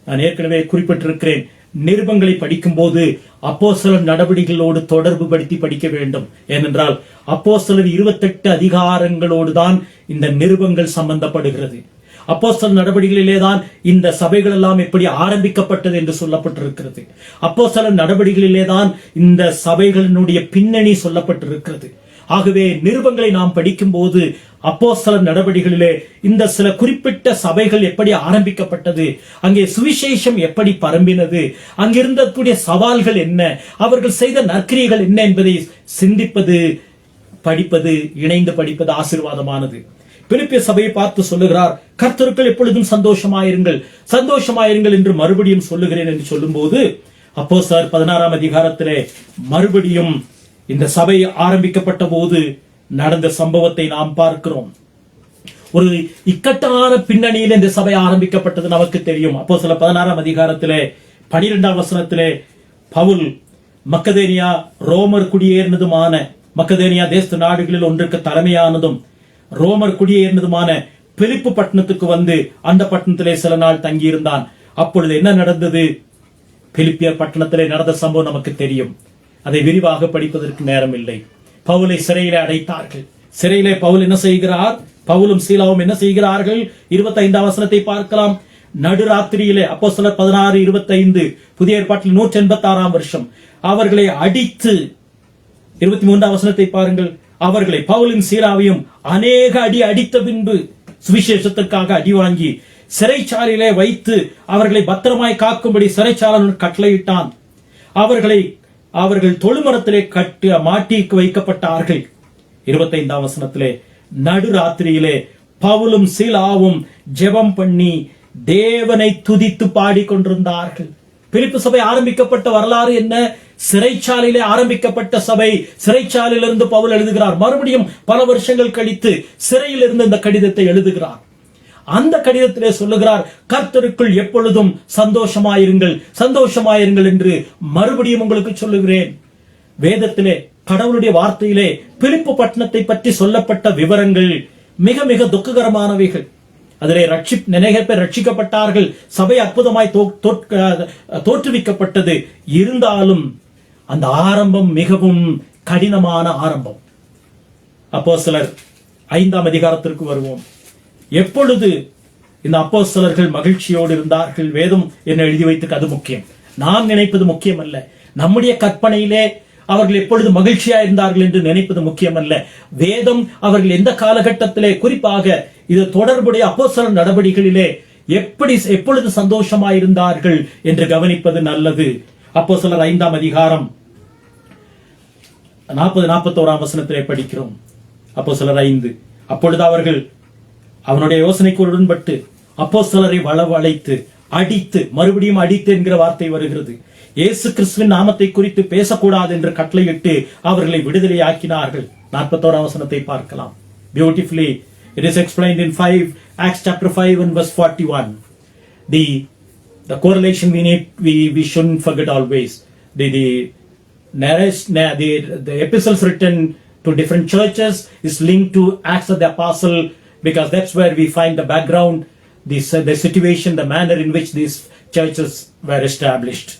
நான் ஏற்கனவே குறிப்பிட்டிருக்கிறேன், நிருபங்களை படிக்கும்போது அப்போஸ்தலர் நடவடிக்கைகளோடு தொடர்பு படுத்தி படிக்க வேண்டும். ஏனென்றால் அப்போஸ்தலர் 28 அதிகாரங்களோடு தான் இந்த நிருபங்கள் சம்பந்தப்படுகிறது. அப்போஸ்தலர் நடவடிக்கைகளிலே தான் இந்த சபைகள் எல்லாம் எப்படி ஆரம்பிக்கப்பட்டது என்று சொல்லப்பட்டிருக்கிறது. அப்போஸ்தலர் நடவடிக்கைகளிலே தான் இந்த சபைகளினுடைய பின்னணி சொல்லப்பட்டிருக்கிறது. ஆகவே நிருபங்களை நாம் படிக்கும் போது அப்போஸ்தலர் நடவடிக்கைகளிலே இந்த சில குறிப்பிட்ட சபைகள் எப்படி ஆரம்பிக்கப்பட்டது, அங்கே சுவிசேஷம் எப்படி பரம்பினது, அங்கிருந்தக்கூடிய சவால்கள் என்ன, அவர்கள் செய்த நற்கிரியைகள் என்ன என்பதை சிந்திப்பது, படிப்பது, இணைந்து படிப்பது ஆசீர்வாதமானது. பிலிப்பிய சபையை பார்த்து சொல்லுகிறார், கர்த்தருக்குள் எப்பொழுதும் சந்தோஷமாயிருங்கள், சந்தோஷமாயிருங்கள் என்று மறுபடியும் சொல்லுகிறேன் என்று சொல்லும் போது, அப்போஸ்தலர் 16ஆம் அதிகாரத்திலே மறுபடியும் இந்த சபை ஆரம்பிக்கப்பட்ட போது நடந்த சம்பவத்தை நாம் பார்க்கிறோம். ஒரு இக்கட்டான பின்னணியில் இந்த சபை ஆரம்பிக்கப்பட்டது நமக்கு தெரியும். அப்போஸ்தலர் 16ஆம் அதிகாரத்திலே 12ஆம் வசனத்திலே பவுல் மக்கதேனியா ரோமர் குடியேறினதுமான, மக்கதேனியா தேச நாடுகளில் ஒன்றுக்கு தலைமையானதும் ரோமர் குடியேறினதுமான பிலிப்பு பட்டணத்துக்கு வந்து அந்த பட்டணத்திலே சில நாள் தங்கியிருந்தான். அப்பொழுது என்ன நடந்தது? பிலிப்பிய பட்டணத்திலே நடந்த சம்பவம் நமக்கு தெரியும். அதை விரிவாக படிப்பதற்கு நேரம் இல்லை. பவுலை சிறையிலே அடைத்தார்கள். சிறையிலே பவுல் என்ன செய்கிறார்? பவுலும் சீலாவும் என்ன செய்கிறார்கள்? 25ஆம் வசனத்தை பார்க்கலாம். நடுராத்திரியிலே, அப்போஸ்தலர் 16:25, புதிய ஏற்பாட்டில் 186ஆம் வருஷம், அவர்களை அடித்து, 23ஆம் வசனத்தை பாருங்கள், அவர்களை பவுலின் சீலாவையும் அநேக அடி அடித்த பின்பு சுவிசேஷத்திற்காக அடி வாங்கி சிறைச்சாலையிலே வைத்து அவர்களை பத்திரமாய் காக்கும்படி சிறைச்சாலையின் கட்டளையிட்டான். அவர்கள் தொழுமரத்திலே மாட்டி வைக்கப்பட்டார்கள். 25ஆம் வசனத்திலே நடுராத்திரியிலே பவுலும் சீலாவும் ஜெபம் பண்ணி தேவனை துதித்து பாடிக்கொண்டிருந்தார்கள். பிலிப்பு சபை ஆரம்பிக்கப்பட்ட வரலாறு என்ன? சிறைச்சாலையிலே ஆரம்பிக்கப்பட்ட சபை. சிறைச்சாலையிலிருந்து பவுல் எழுதுகிறார். மறுபடியும் பல வருஷங்கள் கழித்து சிறையில் இருந்து இந்த கடிதத்தை எழுதுகிறார். அந்த கடிதத்திலே சொல்லுகிறார், கர்த்தருக்குள் எப்பொழுதும் சந்தோஷமாயிருங்கள், சந்தோஷமாயிருங்கள் என்று மறுபடியும் உங்களுக்கு சொல்லுகிறேன். வேதத்திலே, கடவுளுடைய வார்த்தையிலே பிலிப்பு பட்டணத்தை பற்றி சொல்லப்பட்ட விவரங்கள் மிக மிக துக்ககரமானவைகள். அதிலே நிறைய பேர் ரட்சிக்கப்பட்டார்கள். சபை அற்புதமாய் தோற்றுவிக்கப்பட்டது. இருந்தாலும் அந்த ஆரம்பம் மிகவும் கடினமான ஆரம்பம். அப்போஸ்தலர் 5ஆம் அதிகாரத்திற்கு வருவோம். எப்பொழுது இந்த அப்போஸ்தலர்கள் மகிழ்ச்சியோடு இருந்தார்கள்? வேதம் என்ன எழுதி வைத்துக்கு அது முக்கியம். நாம் நினைப்பது முக்கியம் அல்ல. நம்முடைய கற்பனையிலே அவர்கள் எப்பொழுது மகிழ்ச்சியா இருந்தார்கள் என்று நினைப்பது முக்கியமல்ல. வேதம் அவர்கள் எந்த காலகட்டத்திலே, குறிப்பாக இது தொடர்புடைய அப்போஸ்தலர் நடவடிக்கைகளிலே எப்பொழுது சந்தோஷமாயிருந்தார்கள் என்று கவனிப்பது நல்லது. அப்போஸ்தலர் 5ஆம் அதிகாரம் 40-41 வசனத்திலே படிக்கிறோம். அப்போஸ்தலர் 5. அப்பொழுது அவர்கள் அவனுடைய யோசனைக்கு உடன்பட்டு அப்போஸ்தலரை வளவழைத்து அடித்து, மறுபடியும் அடித்து என்கிற வார்த்தை வருகிறது, இயேசு கிறிஸ்துவின் நாமத்தை குறித்து பேசக்கூடாது என்று கட்டளையிட்டு அவர்களை விடுதலை ஆக்கினார்கள். 41 வசனத்தை பார்க்கலாம். Beautifully it is explained in Acts chapter 5 and verse 41. The correlation we shouldn't forget always. The epistles written to different churches is linked to Acts of the Apostle, because that's where we find the background, the situation, the manner in which these churches were established.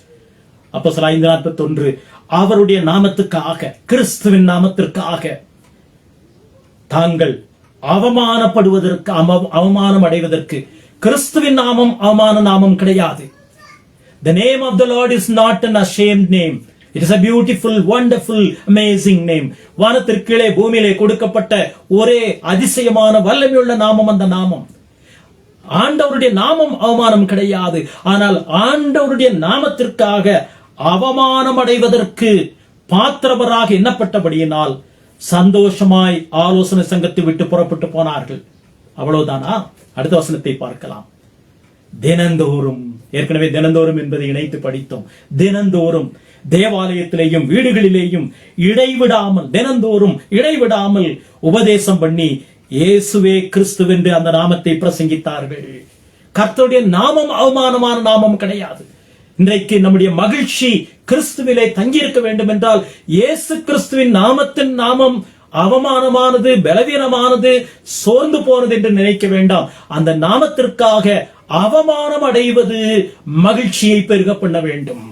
அப்போஸ்தலர் 5:41, அவருடைய நாமத்துக்காக, கிறிஸ்துவின் நாமத்திற்காக தாங்கள் அவமானப்படுவதற்கு, அவமானம் அடைவதற்கு, கிறிஸ்துவின் நாமம் அவமான நாமம் கிடையாது. The name of the Lord is not an ashamed name. It is a beautiful, wonderful, amazing name. வானத்திற்கீழே பூமியிலே கொடுக்கப்பட்ட ஒரே அதிசயமான வல்லமையுள்ள நாமம் அந்த நாமம். ஆண்டவருடைய நாமம் அவமானம் கிடையாது. ஆனால் ஆண்டவருடைய நாமத்திற்காக அவமானம் அடைவதற்கு பாத்திரவராக எண்ணப்பட்டபடியினால் சந்தோஷமாய் ஆலோசனை சங்கத்தை விட்டு புறப்பட்டு போனார்கள். அவ்வளவுதானா? அடுத்த வசனத்தை பார்க்கலாம். தினந்தோறும், ஏற்கனவே தினந்தோறும் என்பதை இணைத்து படித்தோம். தினந்தோறும் தேவாலயத்திலேயும் வீடுகளிலேயும் இடைவிடாமல், தினந்தோறும் இடைவிடாமல் உபதேசம் பண்ணி இயேசுவே கிறிஸ்துவென்று அந்த நாமத்தை பிரசங்கித்தார்கள். கர்த்தருடைய நாமம் அவமானமான நாமம் கிடையாது. இன்றைக்கு நம்முடைய மகிழ்ச்சி கிறிஸ்துவிலே தங்கியிருக்க வேண்டும் என்றால் இயேசு கிறிஸ்துவின் நாமத்தின் நாமம் அவமானமானது, பலவீனமானது, சோர்ந்து போனது என்று நினைக்க வேண்டாம். அந்த நாமத்திற்காக அவமானம் அடைவது மகிழ்ச்சியை பெருக பண்ண வேண்டும்.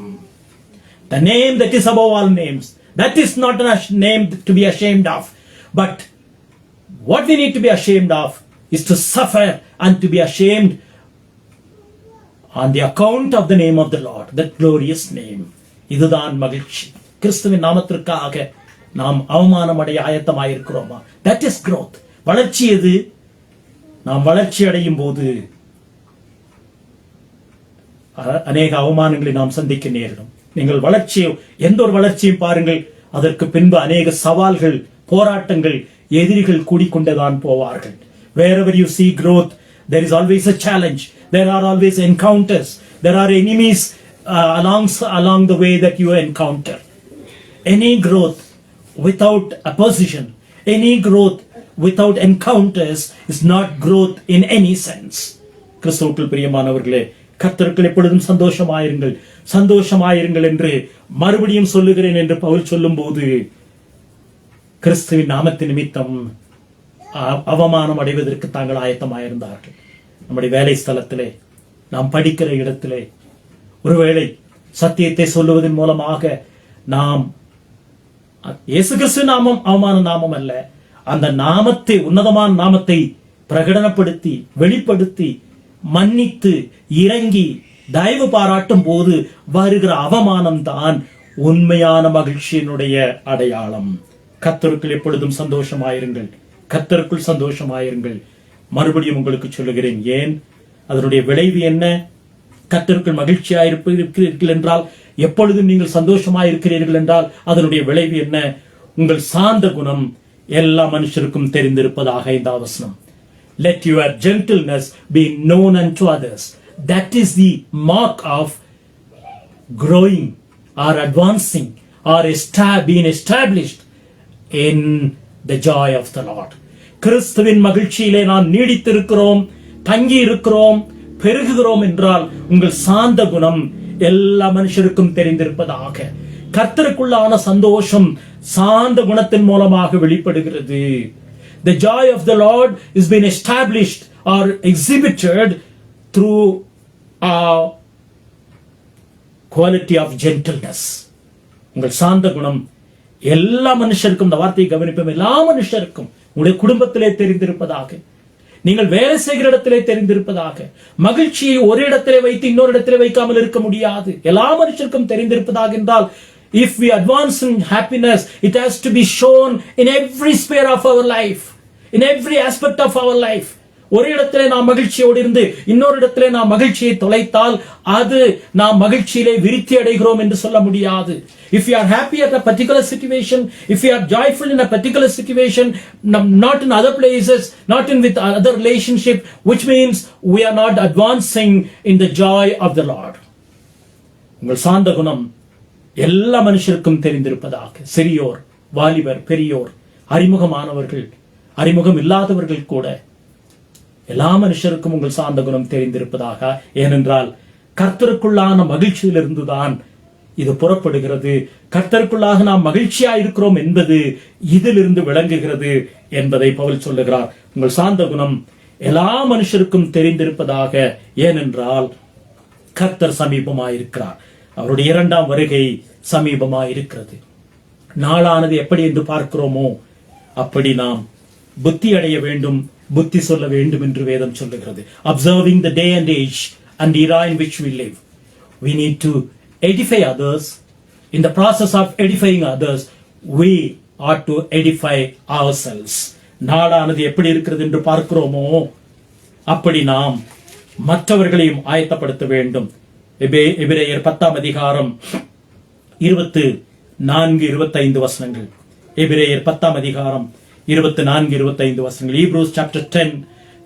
The name that is above all names, that is not a name to be ashamed of, but what we need to be ashamed of is to suffer and to be ashamed on the account of the name of the Lord, that glorious name. இதுதான் மகிழ்ச்சி. கிறிஸ்துவின் நாமத்திற்காக நாம் அவமானம் அடைய ஆயத்தமாயிருக்கிறோமா? That is growth. வளர்ச்சி எது? நாம் வளர்ச்சி அடையும் போது அநேக அவமானங்களை நாம் சந்திக்க நேரிடும். நீங்கள் வளர்ச்சியை, எந்த ஒரு வளர்ச்சியும் பாருங்கள், அதற்கு பின்பு அநேக சவால்கள், போராட்டங்கள், எதிரிகள் கூடிக்கொண்டுதான் போவார்கள். Wherever you see growth, there is always a challenge. There are always encounters. There are enemies along the way that you encounter. Any growth without opposition, any growth without encounters is not growth in any sense. கிறிஸ்துவுக்குள் பிரியமானவர்களே, கர்த்தருக்குள் எப்பொழுதும் சந்தோஷமாயிருங்கள், சந்தோஷமாயிருங்கள் என்று மறுபடியும் சொல்லுகிறேன் என்று பவுல் சொல்லும் போது, கிறிஸ்துவின் நாமத்தின் நிமித்தம் அவமானம் அடைவதற்கு தாங்கள் ஆயத்தமாயிருந்தார்கள். நம்முடைய வேலை ஸ்தலத்திலே, நாம் படிக்கிற இடத்திலே, ஒருவேளை சத்தியத்தை சொல்லுவதன் மூலமாக நாம், இயேசு கிறிஸ்து நாமம் அவமான நாமம் அல்ல, அந்த நாமத்தை, உன்னதமான நாமத்தை பிரகடனப்படுத்தி, வெளிப்படுத்தி, மன்னித்து, இறங்கி, தயவு பாராட்டும் போது வருகிற அவமானம் தான் உண்மையான மகிழ்ச்சியினுடைய அடையாளம். கர்த்தருக்குள் எப்பொழுதும் சந்தோஷமாயிருங்கள், கர்த்தருக்குள் சந்தோஷமாயிருங்கள். மறுபடியும் உங்களுக்கு சொல்லுகிறேன், ஏன்? அதனுடைய விளைவு என்ன? கர்த்தருக்குள் மகிழ்ச்சியாயிருக்கிறீர்கள் என்றால், எப்பொழுதும் நீங்கள் சந்தோஷமாயிருக்கிறீர்கள் என்றால் அதனுடைய விளைவு என்ன? உங்கள் சாந்த குணம் எல்லா மனுஷருக்கும் தெரிந்திருப்பதாக. 5ஆம் வசனம், let your gentleness be known unto others. That is the mark of growing or advancing or being established in the joy of the Lord. கிறிஸ்துவின் மகிழ்ச்சியிலே நாம் நீடித்திருக்கிறோம், தங்கி இருக்கிறோம், பெருகுகிறோம் என்றால் உங்கள் சாந்த குணம் எல்லா மனுஷருக்கும் தெரிந்திருப்பதாக. கர்த்தருக்குள்ளான சந்தோஷம் சாந்த குணத்தின் மூலமாக வெளிப்படுகிறது. The joy of the Lord is being established or exhibited through our quality of gentleness. உங்கள் சாந்த குணம் எல்லா மனுஷருக்கும், இந்த வார்த்தையை கவனிப்போம், எல்லா மனுஷருக்கும், உங்களுடைய குடும்பத்திலே தெரிந்திருப்பதாக, நீங்கள் வேலை செய்கிற இடத்திலே தெரிந்திருப்பதாக. மகிழ்ச்சியை ஒரு இடத்திலே வைத்து இன்னொரு இடத்திலே வைக்காமல் இருக்க முடியாது. எல்லா மனுஷருக்கும் தெரிந்திருப்பதாக என்றால் If we advance in happiness, it has to be shown in every sphere of our life, in every aspect of our life. ஒரு இடத்திலே நாம் மகிழ்ச்சியோடு இருந்து இன்னொரு இடத்திலே நாம் மகிழ்ச்சியை தொலைத்தால் அது நாம் மகிழ்ச்சியிலே விருத்தி அடைகிறோம் என்று சொல்ல முடியாது. If you are happy at a particular situation, if you are joyful in a particular situation, not in other places, not in with other relationship, which means we are not advancing in the joy of the Lord. உங்கள் சாந்த குணம் எல்லா மனுஷருக்கும் தெரிந்திருப்பதாக. சிறியோர், வாலிபர், பெரியோர், அறிமுகமானவர்கள், அறிமுகம் இல்லாதவர்கள் கூட எல்லா மனுஷருக்கும் உங்கள் சாந்த குணம் தெரிந்திருப்பதாக. ஏனென்றால் கர்த்தருக்குள்ளான மகிழ்ச்சியிலிருந்துதான் இது புறப்படுகிறது. கர்த்தருக்குள்ளாக நாம் மகிழ்ச்சியா இருக்கிறோம் என்பது இதிலிருந்து விளங்குகிறது என்பதை பவுல் சொல்லுகிறார். உங்கள் சாந்த குணம் எல்லா மனுஷருக்கும் தெரிந்திருப்பதாக. ஏனென்றால் கர்த்தர் சமீபமாயிருக்கிறார். அவருடைய இரண்டாம் வருகை சமீபமாயிருக்கிறது. நாளானது எப்படி என்று பார்க்கிறோமோ அப்படி நாம் புத்தி அடைய வேண்டும், புத்தி சொல்ல வேண்டும் என்று வேதம் சொல்லுகிறது. Observing the day and age and era in which we live, we need to edify others. In the process of edifying others, we ought to edify ourselves. நாளானது எப்படி இருக்கிறது என்று பார்க்கிறோமோ அப்படி நாம் மற்றவர்களையும் ஆயத்தப்படுத்த வேண்டும். எபிரேயர் 10 அதிகாரம் 24-25 வசனங்கள். எபிரேயர் 10 அதிகாரம் 24-25 வசனங்கள். Hebrews chapter 10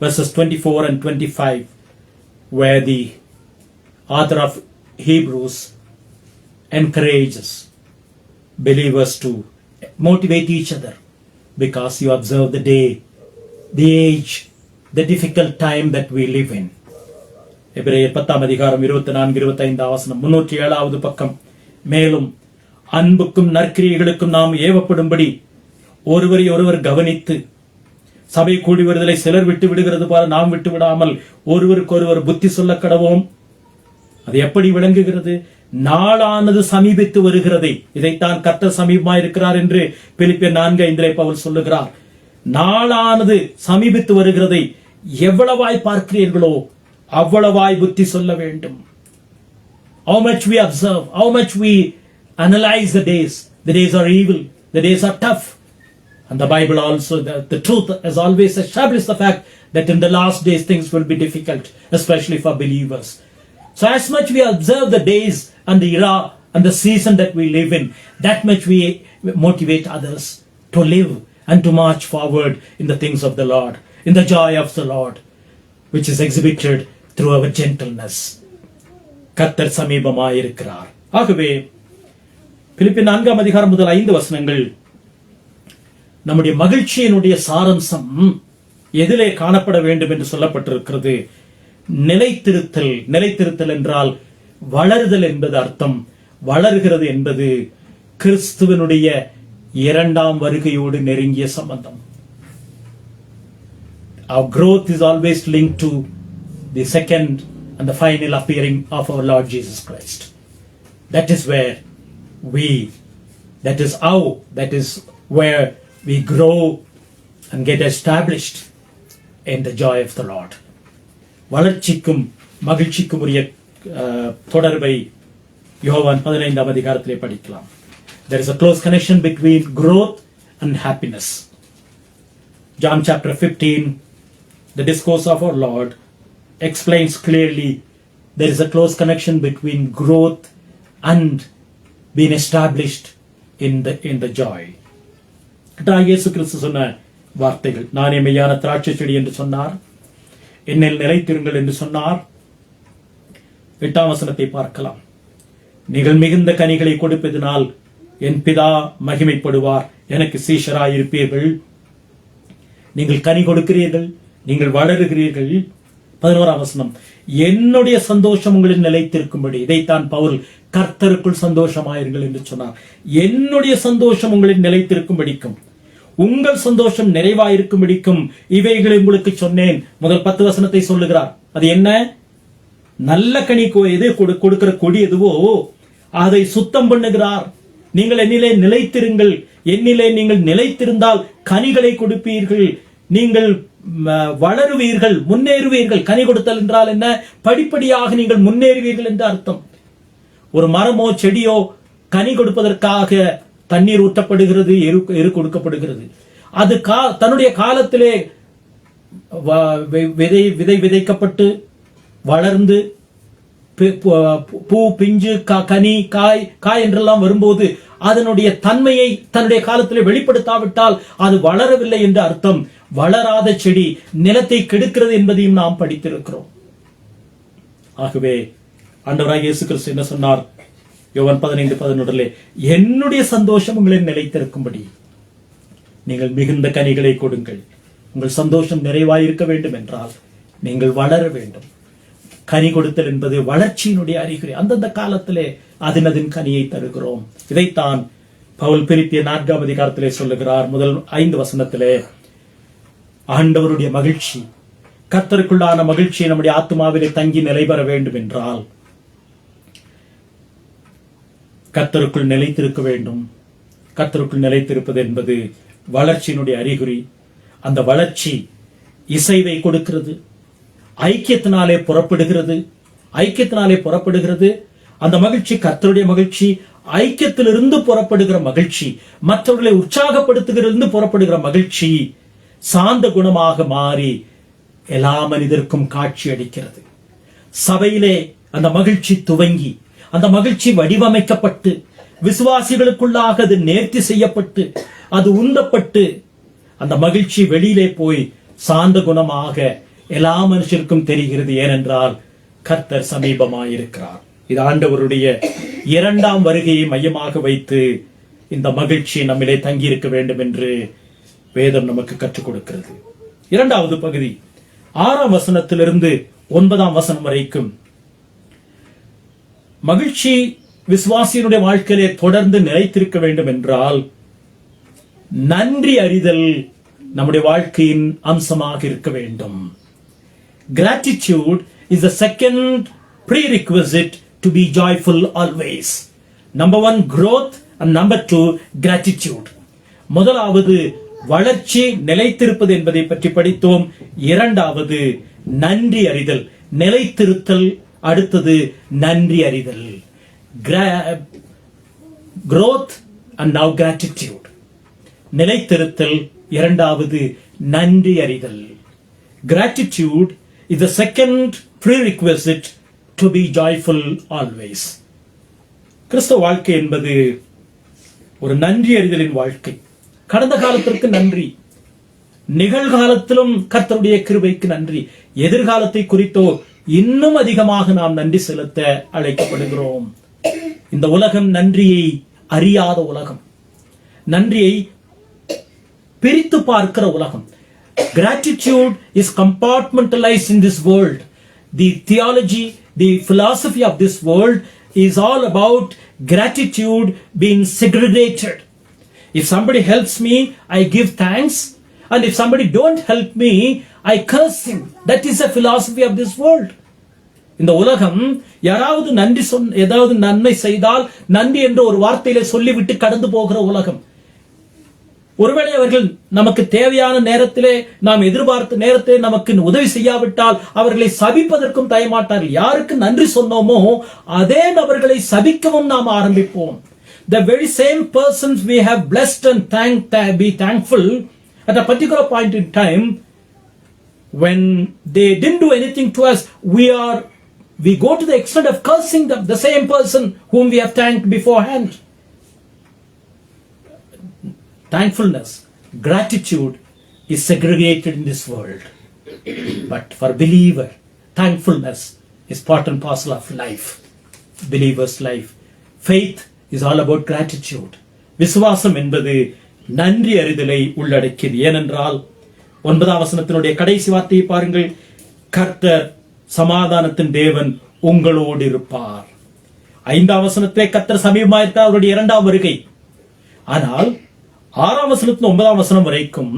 verses 24 and 25, where the author of Hebrews encourages believers to motivate each other because you observe the day, the age, the difficult time that we live in. எபிரேயர் 10 அதிகாரம் 24-25 வசனம், 307வது பக்கம். மேலும் அன்புக்கும் நற்கிரியைகளுக்கும் நாம் ஏவப்படும்படி ஒருவரை ஒருவர் கவனித்து, சபை கூடி வருதலை சிலர் விட்டு விடுகிறது போல நாம் விட்டு விடாமல் ஒருவருக்கு ஒருவர் புத்தி சொல்ல கடவோம். அது எப்படி விளங்குகிறது? நாளானது சமீபித்து வருகிறதை. இதைத்தான் கர்த்தர் சமீபமாயிருக்கிறார் என்று பிலிப்பியர் 4:5 பவுல் சொல்லுகிறார். நாளானது சமீபித்து வருகிறதை எவ்வளவாய் பார்க்கிறீர்களோ அவ்வளவாய் புத்தி சொல்ல வேண்டும். How much we observe, how much we analyze the days. The days are evil, the days are tough. And the Bible also, the truth has always established the fact that in the last days things will be difficult, especially for believers. So as much we observe the days and the era and the season that we live in, that much we motivate others to live and to march forward in the things of the Lord, in the joy of the Lord, which is exhibited through our gentleness. கர்த்தர் சமீபமாயிருக்கிறார். ஆகவே பிலிப்பியர் 4 அதிகாரம் முதல் 5 வசனங்கள் நம்முடைய மகிழ்ச்சியினுடைய சாரம்சம் எதிலே காணப்பட வேண்டும் என்று சொல்லப்பட்டிருக்கிறது. நிலைத்திருத்தல். நிலைத்திருத்தல் என்றால் வளருதல் என்பது அர்த்தம். வளர்கிறது என்பது கிறிஸ்துவனுடைய இரண்டாம் வருகையோடு நெருங்கிய சம்பந்தம். Our growth is always linked to the second and the final appearing of our Lord Jesus Christ. That is where that is where we grow and get established in the joy of the Lord. வளர்ச்சிக்கும் மகிழ்ச்சிக்கும் உரிய தொடர்பை யோவான் 15 அதிகாரத்திலே படிக்கலாம். There is a close connection between growth and happiness. John chapter 15, the discourse of our Lord, explains clearly there is a close connection between growth and being established in the joy. இயேசு கிறிஸ்து சொன்ன வார்த்தைகள், நானே மெய்யான திராட்சை செடி என்று சொன்னார், என்னில் நிலைத்திருங்கள் என்று சொன்னார். 8ஆம் வசனத்தை பார்க்கலாம். நீங்கள் மிகுந்த கனிகளை கொடுப்பதினால் என் பிதா மகிமைப்படுவார், எனக்கு சீஷராயிருப்பீர்கள். நீங்கள் கனி கொடுக்கிறீர்கள், நீங்கள் வளருகிறீர்கள். 11ஆம் வசனம், என்னுடைய சந்தோஷம் உங்களில் நிலைத்திருக்கும்படி. இதைத்தான் பவுல் கர்த்தருக்குள் சந்தோஷமாயிருங்கள் என்று சொன்னார். என்னுடைய சந்தோஷம் உங்களில் நிலைத்திருக்கும்படிக்கும், உங்கள் சந்தோஷம் நிறைவாயிருக்கும்படிக்கும் இவைகளை உங்களுக்கு சொன்னேன். முதல் 10 வசனத்தை சொல்லுகிறார். அது என்ன? நல்ல கனி எது கொடுக்கிற கொடி எதுவோ அதை சுத்தம் பண்ணுகிறார். நீங்கள் என்னிலே நிலைத்திருங்கள், என்னிலே நீங்கள் நிலைத்திருந்தால் கனிகளை கொடுப்பீர்கள், நீங்கள் வளருவீர்கள், முன்னேறுவீர்கள். கனி கொடுத்தல் என்றால் என்ன? படிப்படியாக நீங்கள் முன்னேறுவீர்கள் என்று அர்த்தம். ஒரு மரமோ செடியோ கனி கொடுப்பதற்காக தண்ணீர் ஊற்றப்படுகிறது, எரு கொடுக்கப்படுகிறது. அது தன்னுடைய காலத்திலே விதை விதைக்கப்பட்டு வளர்ந்து பூ, பிஞ்சு, கனி, காய் என்றெல்லாம் வரும்போது அதனுடைய தன்மையை தன்னுடைய காலத்திலே வெளிப்படுத்தாவிட்டால் அது வளரவில்லை என்று அர்த்தம். வளராத செடி நிலத்தை கெடுக்கிறது என்பதையும் நாம் படித்திருக்கிறோம். ஆகவே ஆண்டவராகிய இயேசு கிறிஸ்து என்ன சொன்னார்? யோவான் 15:11, என்னுடைய சந்தோஷம் உங்களில் நிலைத்திருக்கும்படி நீங்கள் மிகுந்த கனிகளை கொடுங்கள். உங்கள் சந்தோஷம் நிறைவாயிருக்க வேண்டும் என்றால் நீங்கள் வளர வேண்டும். கனி கொடுத்தல் என்பது வளர்ச்சியினுடைய அறிகுறி. அந்தந்த காலத்திலே அதன் கனியை தருகிறோம். இதைத்தான் பவுல் பிலிப்பிய 4ஆம் அதிகாரத்திலே சொல்லுகிறார். முதல் 5 வசனத்திலே, ஆண்டவருடைய மகிழ்ச்சி, கர்த்தருக்குள்ளான மகிழ்ச்சி நம்முடைய ஆத்மாவிலே தங்கி நிலை பெற வேண்டும் என்றால் கர்த்தருக்குள் நிலைத்திருக்க வேண்டும். கர்த்தருக்குள் நிலைத்திருப்பது என்பது வளர்ச்சியினுடைய அறிகுறி. அந்த வளர்ச்சி இசைவை கொடுக்கிறது, ஐக்கியத்தினாலே புறப்படுகிறது. அந்த மகிழ்ச்சி கர்த்தருடைய மகிழ்ச்சி. ஐக்கியத்திலிருந்து புறப்படுகிற மகிழ்ச்சி, மற்றவர்களை உற்சாகப்படுத்துகிறது புறப்படுகிற மகிழ்ச்சி சாந்த குணமாக மாறி எல்லா மனிதருக்கும் காட்சி அளிக்கிறது. சபையிலே அந்த மகிழ்ச்சி துவங்கி, அந்த மகிழ்ச்சி வடிவமைக்கப்பட்டு, விசுவாசிகளுக்குள்ளாக அது நேர்த்தி செய்யப்பட்டு, அது உந்தப்பட்டு, அந்த மகிழ்ச்சி வெளியிலே போய் சாந்த குணமாக எல்லா மனுஷருக்கும் தெரிகிறது. ஏனென்றால் கர்த்தர் சமீபமாயிருக்கிறார். இது ஆண்டவருடைய 2ஆம் வருகையை மையமாக வைத்து இந்த மகிழ்ச்சி நம்மிலே தங்கியிருக்க வேண்டும் என்று வேதம் நமக்கு கற்றுக் கொடுக்கிறது. 2வது பகுதி 6ஆம் வசனத்திலிருந்து 9ஆம் வசனம் வரைக்கும். மகிழ்ச்சி விசுவாசியினுடைய வாழ்க்கையிலே தொடர்ந்து நிலைத்திருக்க வேண்டும் என்றால் நன்றி அறிதல் நம்முடைய வாழ்க்கையின் அம்சமாக இருக்க வேண்டும். Gratitude is the second prerequisite to be joyful always. Number 1, growth, and number 2, gratitude. முதலாவது வளர்ச்சி, நிலைத்திருப்பது என்பதை பற்றி படித்தோம். 2வது நன்றி அறிதல், நிலைத்திருத்தல். அடுத்தது நன்றி அறிதல். growth and now gratitude. நிலைத்திருத்தல், 2வது நன்றி அறிதல். Gratitude is the second prerequisite to be joyful always. கிறிஸ்தவ வாழ்க்கை என்பது ஒரு நன்றி அறிதலின் வாழ்க்கை. கடந்த காலத்திற்கு நன்றி, நிகழ்காலத்திலும் கர்த்தருடைய கிருபைக்கு நன்றி, எதிர்காலத்தை குறித்தோ இன்னும் அதிகமாக நாம் நன்றி செலுத்த அழைக்கப்படுகிறோம். இந்த உலகம் நன்றியை அறியாத உலகம், நன்றியை பிரித்து பார்க்கிற உலகம். Gratitude is compartmentalized in this world. The theology, the philosophy of this world is all about gratitude being segregated. If somebody helps me, I give thanks, and if somebody don't help me, I curse him. That is the philosophy of this world. இந்த உலகம் யாராவது ஏதாவது நன்மை செய்தால் நன்றி என்ற ஒரு வார்த்தையில சொல்லிவிட்டு கடந்து போகிற உலகம். ஒருவேளை அவர்கள் நமக்கு தேவையான நேரத்திலே, நாம் எதிர்பார்த்த நேரத்திலே நமக்கு உதவி செய்யாவிட்டால் அவர்களை சபிப்பதற்கும் தயமாட்டார்கள். யாருக்கு நன்றி சொன்னோமோ அதே நபர்களை சபிக்கவும் நாம் ஆரம்பிப்போம். The very same persons we have blessed and be thankful at a particular point in time, when they didn't do anything to us, we go to the extent of cursing the same person whom we have thanked beforehand. Thankfulness, gratitude is segregated in this world. But for believer, thankfulness is part and parcel of life. Believer's life. Faith is all about gratitude. விசுவாசம் என்பது நன்றி அறிதலை உள்ளடக்கியது. ஏனென்றால் 9ஆம் வசனத்தினுடைய கடைசி வார்த்தையை பாருங்கள். கர்த்தர் சமாதானத்தின் தேவன் உங்களோடு இருப்பார். 5ஆம் வசனத்திலே கர்த்தர் சமீபமாயிருக்கிறார், அவருடைய 2ஆம் வருகை. ஆனால் 6ஆம் வசனத்தில் 9ஆம் வசனம் வரைக்கும்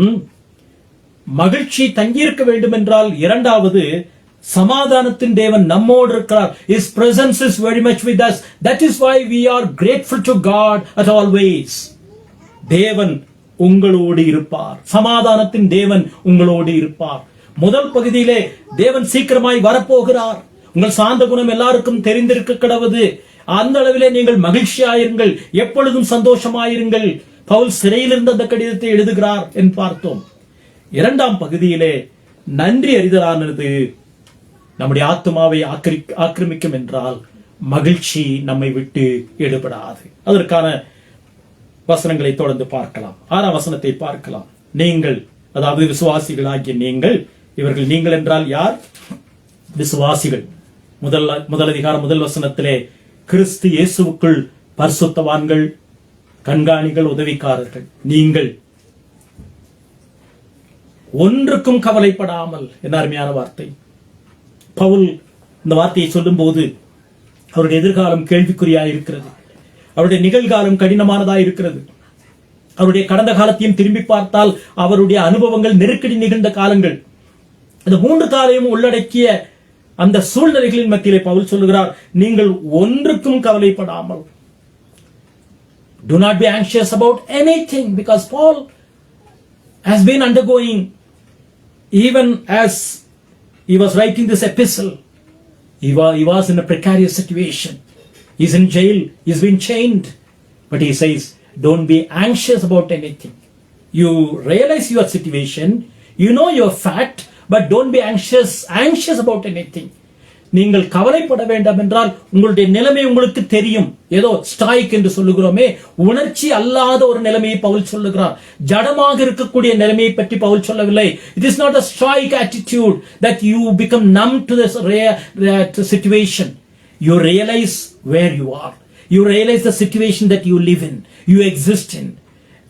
மகிழ்ச்சி தங்கியிருக்க வேண்டும் என்றால் 2வது சமாதானத்தின் தேவன் நம்மோடு இருக்கிறார். His presence is very much with us. That is why we are grateful to God at all ways. தேவன் உங்களோடு இருப்பார். சமாதானத்தின் தேவன் உங்களோடு இருப்பார். முதல் பகுதியிலே தேவன் சீக்கிரமாய் வரப்போகிறார். உங்கள் சாந்த குணம் எல்லாருக்கும் தெரிந்திருக்க கடவுது. அந்த அளவிலே நீங்கள் மகிழ்ச்சியாயிருங்கள், எப்பொழுதும் சந்தோஷமாயிருங்கள். பவுல் சிறையிலிருந்து அந்த கடிதத்தை எழுதுகிறார் என்று பார்த்தோம். இரண்டாம் பகுதியிலே நன்றி அறிதலானது நம்முடைய ஆத்மாவை ஆக்கிரமிக்கும் என்றால் மகிழ்ச்சி நம்மை விட்டு எடுபடாது. அதற்கான வசனங்களை தொடர்ந்து பார்க்கலாம். 6ஆம் வசனத்தை பார்க்கலாம். நீங்கள், அதாவது விசுவாசிகளாகிய நீங்கள், இவர்கள் நீங்கள் என்றால் யார்? விசுவாசிகள். முதல் அதிகாரம் முதல் வசனத்திலே கிறிஸ்து இயேசுவுக்குள் பரிசுத்தவான்கள், கண்காணிகள், உதவிக்காரர்கள். நீங்கள் ஒன்றுக்கும் கவலைப்படாமல். என்ன அருமையான வார்த்தை! பவுல் இந்த வார்த்தையை சொல்லும் போது அவருடைய எதிர்காலம் கேள்விக்குறியாய் இருக்கிறது, அவருடைய நிகழ்காலம் கடினமானதாய் இருக்கிறது. அவருடைய கடந்த காலத்தையும் திரும்பி பார்த்தால் அவருடைய அனுபவங்கள் நெருக்கடி நிகழ்ந்த காலங்கள், இந்த 3 காலையும் உள்ளடக்கிய அந்த சூழ்நிலைகளின் மத்தியிலே பவுல் சொல்லுகிறார், நீங்கள் ஒன்றுக்கும் கவலைப்படாமல். Do not be anxious about anything, because Paul has been undergoing, even as he was writing this epistle, he was in a precarious situation. He's in jail, he's been chained, but he says, don't be anxious about anything. You realize your situation, you know you're fat, but don't be anxious about anything. நீங்கள் கவலைப்பட வேண்டாம் என்றால் உங்களுடைய நிலைமை உங்களுக்கு தெரியும். ஏதோ ஸ்டாய்க் என்று சொல்லுகிறோமே, உணர்ச்சி அல்லாத ஒரு நிலைமையை பவுல் சொல்லுகிறார். ஜடமாக இருக்கக்கூடிய நிலைமையை பற்றி பவுல் சொல்லவில்லை. It is not a stoic attitude that you become numb to this situation. You realize where you are. You realize the situation that you live in, you exist in.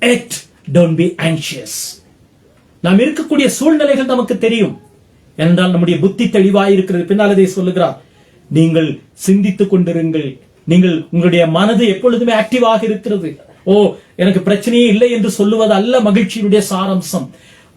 Yet don't be anxious. நாம் இருக்கக்கூடிய சூழ்நிலைகள் நமக்கு தெரியும் என்றால் நம்முடைய புத்தி தெளிவாய் இருக்கிறது. பின்னால் அதை சொல்லுகிறார், நீங்கள் சிந்தித்துக் கொண்டிருங்கள். நீங்கள், உங்களுடைய மனது எப்பொழுதுமே ஆக்டிவாக இருக்கிறது. எனக்கு பிரச்சனையே இல்லை என்று சொல்லுவது அல்ல மகிழ்ச்சியினுடைய சாராம்சம்.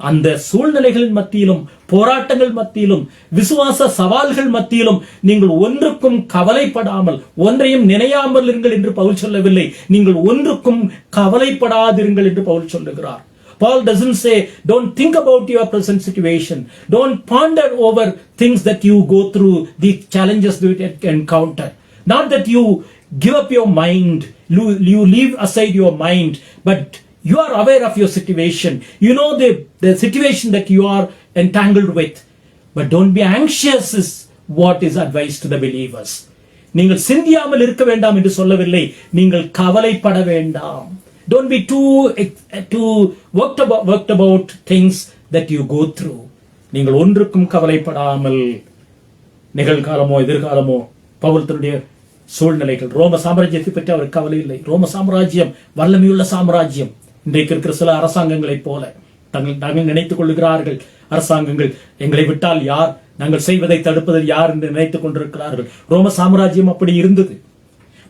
அந்த சூழ்நிலைகளின் மத்தியிலும், போராட்டங்கள் மத்தியிலும், விசுவாச சவால்கள் மத்தியிலும் நீங்கள் ஒன்றுக்கும் கவலைப்படாமல், ஒன்றையும் நினையாமல் இருங்கள் என்று பவுல் சொல்லவில்லை. நீங்கள் ஒன்றுக்கும் கவலைப்படாதிருங்கள் என்று பவுல் சொல்லுகிறார். Paul doesn't say, don't think about your present situation. Don't ponder over things that you go through, the challenges that you encounter. Not that you give up your mind, you leave aside your mind, but you are aware of your situation. You know the situation that you are entangled with. But don't be anxious is what is advised to the believers. நீங்கள் சிந்தியாமல் இருக்க வேண்டாம் என்று சொல்லவில்லை, நீங்கள் கவலைப்பட வேண்டாம். Don't be too worked about things that you go through. நீங்கள் ஒன்றுக்கும் கவலைப்படாமல். நிகழ்காலமோ எதிர்காலமோ, பவுல் தன்னுடைய சூழ்நிலைகள், ரோம சாம்ராஜ்யத்தை பற்றி அவர் கவலை இல்லை. ரோம சாம்ராஜ்யம் வல்லமையுள்ள சாம்ராஜ்யம். இன்றைக்கு இருக்கிற சில அரசாங்கங்களைப் போல நாங்கள் நினைத்துக் கொள்ளுகிறார்கள். அரசாங்கங்கள் எங்களை விட்டால் யார், நாங்கள் செய்வதை தடுப்பதில் யார் என்று நினைத்துக் கொண்டிருக்கிறார்கள். ரோம சாம்ராஜ்யம் அப்படி இருந்தது.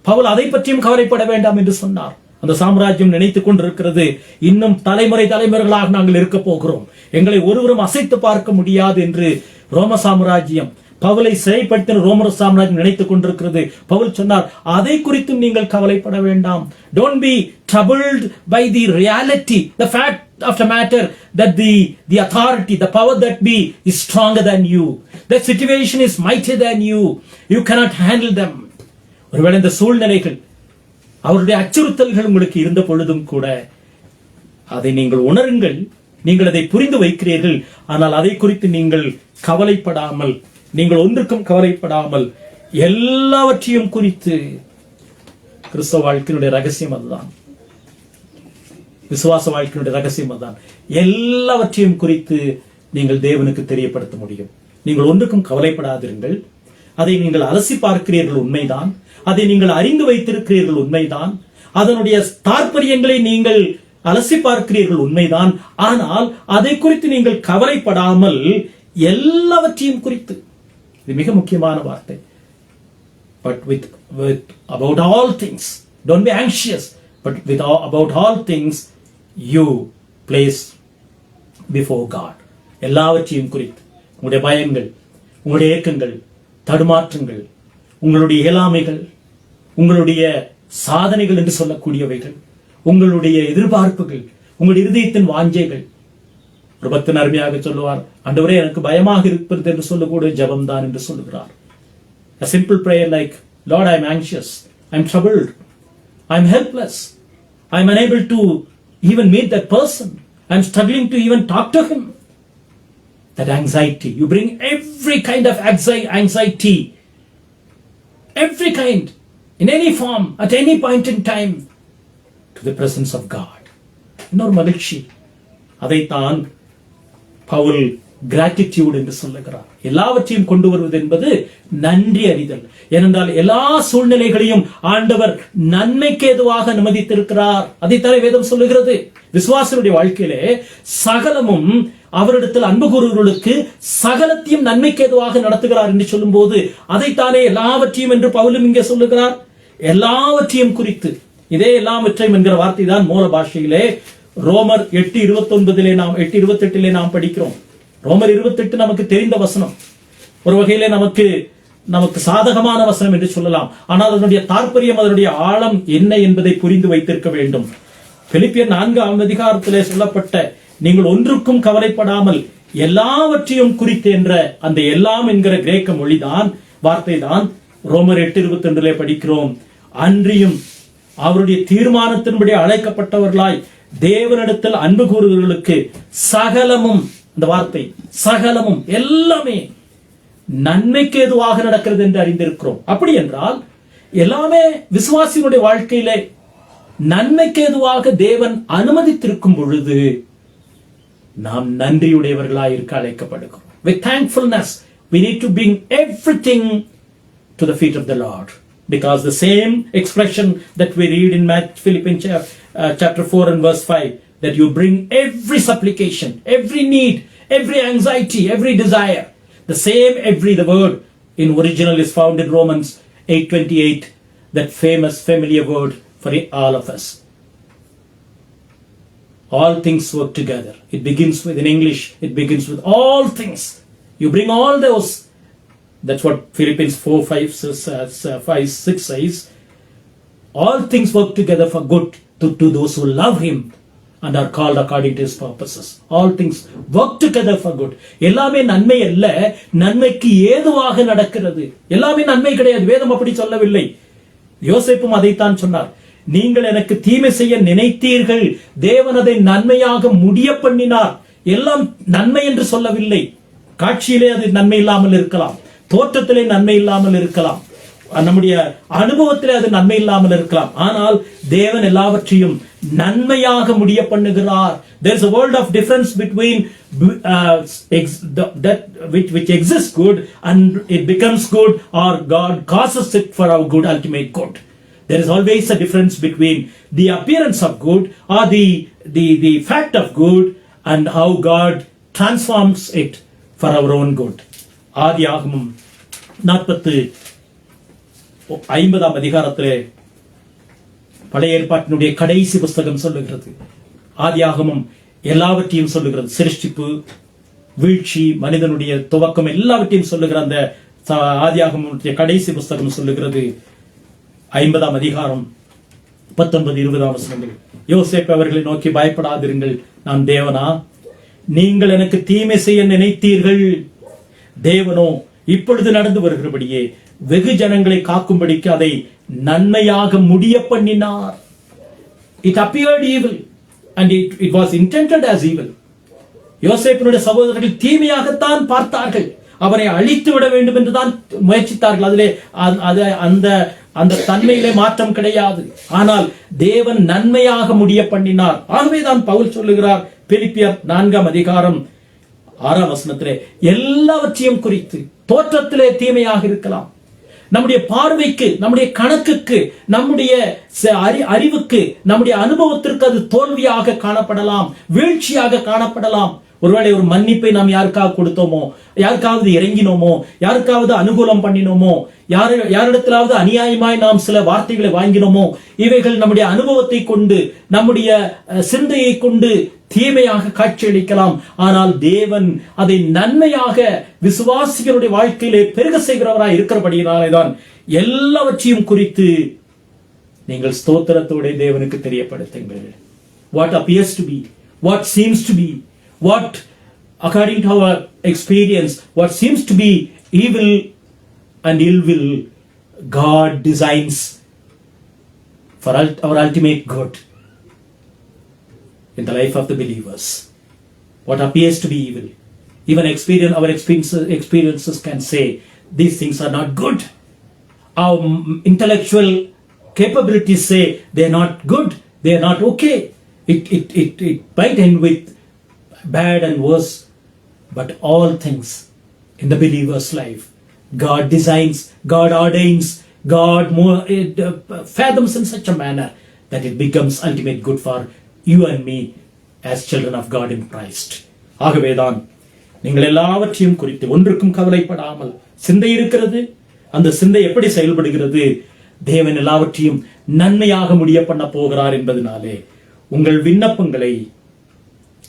பவுல் அதை பற்றியும் கவலைப்பட வேண்டாம் என்று சொன்னார். அந்த சாம்ராஜ்யம் நினைத்துக் கொண்டிருக்கிறது, இன்னும் தலைமுறைகளாக நாங்கள் இருக்க போகிறோம், எங்களை ஒருவரும் அசைத்து பார்க்க முடியாது என்று ரோம சாம்ராஜ்யம், பவுலை சிறைப்படுத்தின ரோம சாம்ராஜ்யம் நினைத்துக் கொண்டிருக்கிறது. பவுல் சொன்னார், அதை குறித்தும் நீங்கள் கவலைப்பட வேண்டாம். Don't be troubled by the reality, the fact of the matter that the authority, the power that be is stronger than you. That situation is mightier than you. You cannot handle them. ஒருவேளை இந்த சூழ்நிலைகள், அவருடைய அச்சுறுத்தல்கள் உங்களுக்கு இருந்த பொழுதும் கூட அதை நீங்கள் உணருங்கள், நீங்கள் அதை புரிந்து வைக்கிறீர்கள். ஆனால் அதை குறித்து நீங்கள் கவலைப்படாமல், நீங்கள் ஒன்றுக்கும் கவலைப்படாமல், எல்லாவற்றையும் குறித்து, கிறிஸ்தவ வாழ்க்கையினுடைய ரகசியம் அதுதான், விசுவாச வாழ்க்கையினுடைய ரகசியம் அதுதான், எல்லாவற்றையும் குறித்து நீங்கள் தேவனுக்கு தெரியப்படுத்த முடியும். நீங்கள் ஒன்றுக்கும் கவலைப்படாதிருங்கள். அதை நீங்கள் அலசி பார்க்கிறீர்கள், உண்மைதான். அதை நீங்கள் அறிந்து வைத்திருக்கிறீர்கள், உண்மைதான். அதனுடைய தாற்பயங்களை நீங்கள் அலசி பார்க்கிறீர்கள், உண்மைதான். ஆனால் அதை குறித்து நீங்கள் கவலைப்படாமல், எல்லாவற்றையும் குறித்து, இது மிக முக்கியமான வார்த்தை, but with about all things, don't be anxious, but about all things you place before God. எல்லாவற்றையும் குறித்து, உங்களுடைய பயங்கள், உங்களுடைய ஏக்கங்கள், தடுமாற்றங்கள், உங்களுடைய இயலாமைகள், உங்களுடைய சாதனைகள் என்று சொல்லக்கூடியவைகள், உங்களுடைய எதிர்பார்ப்புகள், உங்களுடைய இருதயத்தின் வாஞ்சைகள். ஒரு பக்தன் அருமையாக சொல்லுவார், ஆண்டவரே எனக்கு பயமாக இருப்பது என்று சொல்லக்கூடிய ஜெபம் தான் என்று சொல்லுகிறார். A simple prayer like, Lord, I am anxious. I'm troubled. I'm helpless. I'm unable to even meet that person. I'm struggling to even talk to him. That anxiety. You bring every kind of anxiety, every kind, in any form, at any point in time, to the presence of God. இன்னொரு மகிழ்ச்சி. அதைத்தான் பவுல் கிராட்டிடியூட் என்று சொல்லுகிறார். எல்லாவற்றையும் கொண்டு வருவது என்பது நன்றி அறிதல். ஏனென்றால் எல்லா சூழ்நிலைகளையும் ஆண்டவர் நன்மைக்கு ஏதுவாக அனுமதித்திருக்கிறார். அதைத்தானே வேதம் சொல்லுகிறது. விசுவாசனுடைய வாழ்க்கையிலே சகலமும் அவரிடத்தில் அன்பு கூறுவர்களுக்கு சகலத்தையும் நன்மைக்கு ஏதுவாக நடத்துகிறார் என்று சொல்லும் போது அதைத்தானே எல்லாவற்றையும் என்று பவுலும் இங்கே சொல்லுகிறார். எல்லாவற்றையும் குறித்து, இதே எல்லாவற்றையும் என்கிற வார்த்தை தான் மூல பாஷையிலே ரோமர் 8:29 நாம் 8:28 நாம் படிக்கிறோம். ரோமர் 28 நமக்கு தெரிந்த வசனம். ஒரு வகையிலே நமக்கு சாதகமான வசனம் என்று சொல்லலாம். ஆனால் அதனுடைய தாற்பயம், அதனுடைய ஆழம் என்ன என்பதை புரிந்து வைத்திருக்க வேண்டும். பிலிப்பியர் 4ஆம் அதிகாரத்திலே சொல்லப்பட்ட நீங்கள் ஒன்றுக்கும் கவலைப்படாமல் எல்லாவற்றையும் குறித்து என்ற அந்த எல்லாம் என்கிற கிரேக்க மொழிதான், வார்த்தை தான் ரோமர் 8:22 படிக்கிறோம். அன்றியும் அவருடைய தீர்மானத்தின்படி அழைக்கப்பட்டவர்களாய் தேவனிடத்தில் அன்பு கூறுவர்களுக்கு சகலமும், இந்த வார்த்தை சகலமும், எல்லாமே நன்மைக்கு ஏதுவாக நடக்கிறது என்று அறிந்திருக்கிறோம். அப்படி என்றால் எல்லாமே விசுவாசியினுடைய வாழ்க்கையிலே நன்மைக்கு ஏதுவாக தேவன் அனுமதித்திருக்கும் பொழுது நாம் நன்றியுடையவர்களாய் இருக்க அழைக்கப்படுகிறோம். With thankfulness we need to bring everything to the feet of the Lord, because the same expression that we read in Philippians chapter 4 and verse 5, that you bring every supplication, every need, every anxiety, every desire, the same the word in original is found in Romans 8:28, that famous familiar word for all of us. All things work together. It begins with, in English, it begins with all things. You bring all those. That's what Philippians 4:5-6 says. All things work together for good to those who love him and are called according to his purposes. All things work together for good. எல்லாமே நன்மை அல்ல, நன்மைக்கு ஏதுவாக நடக்கிறது. எல்லாமே நன்மை கிடையாது. வேதம் அப்படி சொல்லவில்லை. யோசேப்பும் அதைத்தான் சொன்னார். நீங்கள் எனக்கு தீமை செய்ய நினைத்தீர்கள், தேவன் அதை நன்மையாக முடிய பண்ணினார். எல்லாம் நன்மை என்று சொல்லவில்லை. காட்சியிலே அது நன்மை இல்லாமல் இருக்கலாம், தோற்றத்திலே நன்மை இல்லாமல் இருக்கலாம், நம்முடைய அனுபவத்திலே அது நன்மை இல்லாமல் இருக்கலாம். ஆனால் தேவன் எல்லாவற்றையும் நன்மையாக முடிய பண்ணுகிறார். There is a world of difference between that which exists good and it becomes good, or God causes it for our good, ultimate good. There is always a difference between the appearance of good or the fact of good and how God transforms it for our own good. ஆதியாகமம் 50ஆம் அதிகாரத்திலே பழைய ஏற்பாட்டினுடைய கடைசி புஸ்தகம் சொல்லுகிறது. ஆதியாகமம் எல்லாவற்றையும் சொல்லுகிறது. சிருஷ்டிப்பு, வீழ்ச்சி, மனிதனுடைய துவக்கம் எல்லாவற்றையும் சொல்லுகிற அந்த ஆதியாகமத்தினுடைய கடைசி புஸ்தகம் சொல்லுகிறது. 50ஆம் அதிகாரம் 19-20 வசனங்கள். யோசேப்பு அவர்களை நோக்கி, பயப்படாதிருங்கள், நான் தேவனா? நீங்கள் எனக்கு தீமை செய்ய நினைத்தீர்கள், தேவனோ இப்பொழுது நடந்து வருகிறபடியே வெகு ஜனங்களை காக்கும்படிக்கு அதை நன்மையாக முடிய பண்ணினார். It appeared evil and it was intended as evil. யோசேப்பினுடைய சகோதரர்கள் தீமையாகத்தான் பார்த்தார்கள், அவரை அழித்து விட வேண்டும் என்றுதான் முயற்சித்தார்கள். அதிலே அந்த தன்மையிலே மாற்றம் கிடையாது. ஆனால் தேவன் நன்மையாக முடிய பண்ணினார். ஆகவேதான் பவுல் சொல்லுகிறார் பிலிப்பியர் 4ஆம் அதிகாரம் 6ஆம் வசனத்திலே, எல்லாவற்றையும் குறித்து, தோற்றத்திலே தீமையாக இருக்கலாம், நம்முடைய பார்வைக்கு, நம்முடைய கணக்குக்கு, நம்முடைய அறிவுக்கு, நம்முடைய அனுபவத்திற்கு அது தோல்வியாக காணப்படலாம், வீழ்ச்சியாக காணப்படலாம். ஒருவேளை ஒரு மன்னிப்பை நாம் யாருக்காக கொடுத்தோமோ, யாருக்காவது இறங்கினோமோ, யாருக்காவது அனுகூலம் பண்ணினோமோ, யாரிடத்திலாவது அநியாயமாய் நாம் சில வார்த்தைகளை வாங்கினோமோ, இவைகள் நம்முடைய அனுபவத்தை கொண்டு, நம்முடைய சிந்தையை கொண்டு தீமையாக காட்சியளிக்கலாம். ஆனால் தேவன் அதை நன்மையாக விசுவாசிகளுடைய வாழ்க்கையிலே பெருக செய்கிறவராய் இருக்கிறபடியினாலேதான் எல்லாவற்றையும் குறித்து நீங்கள் ஸ்தோத்திரத்தோட தேவனுக்கு தெரியப்படுத்துங்கள். What appears to be, what seems to be, what according to our experience, what seems to be evil and ill will, God designs for our ultimate good in the life of the believers. What appears to be evil, even our experiences can say these things are not good. Our intellectual capabilities say they are not good, they are not okay. It might end with bad and worse, but all things in the believer's life, God designs, God ordains, God fathoms in such a manner that it becomes ultimate good for you and me as children of God in Christ. ஆகவேதான் நீங்கள் எல்லாவற்றையும் குறித்து ஒன்றுக்கும் கவலைப்படாமல், சிந்தை இருக்கிறது, அந்த சிந்தை எப்படி செயல்படுகிறது, தேவன் எல்லாவற்றையும் நன்மையாக முடிய பண்ண போகிறார் என்பதனாலே உங்கள் விண்ணப்பங்களை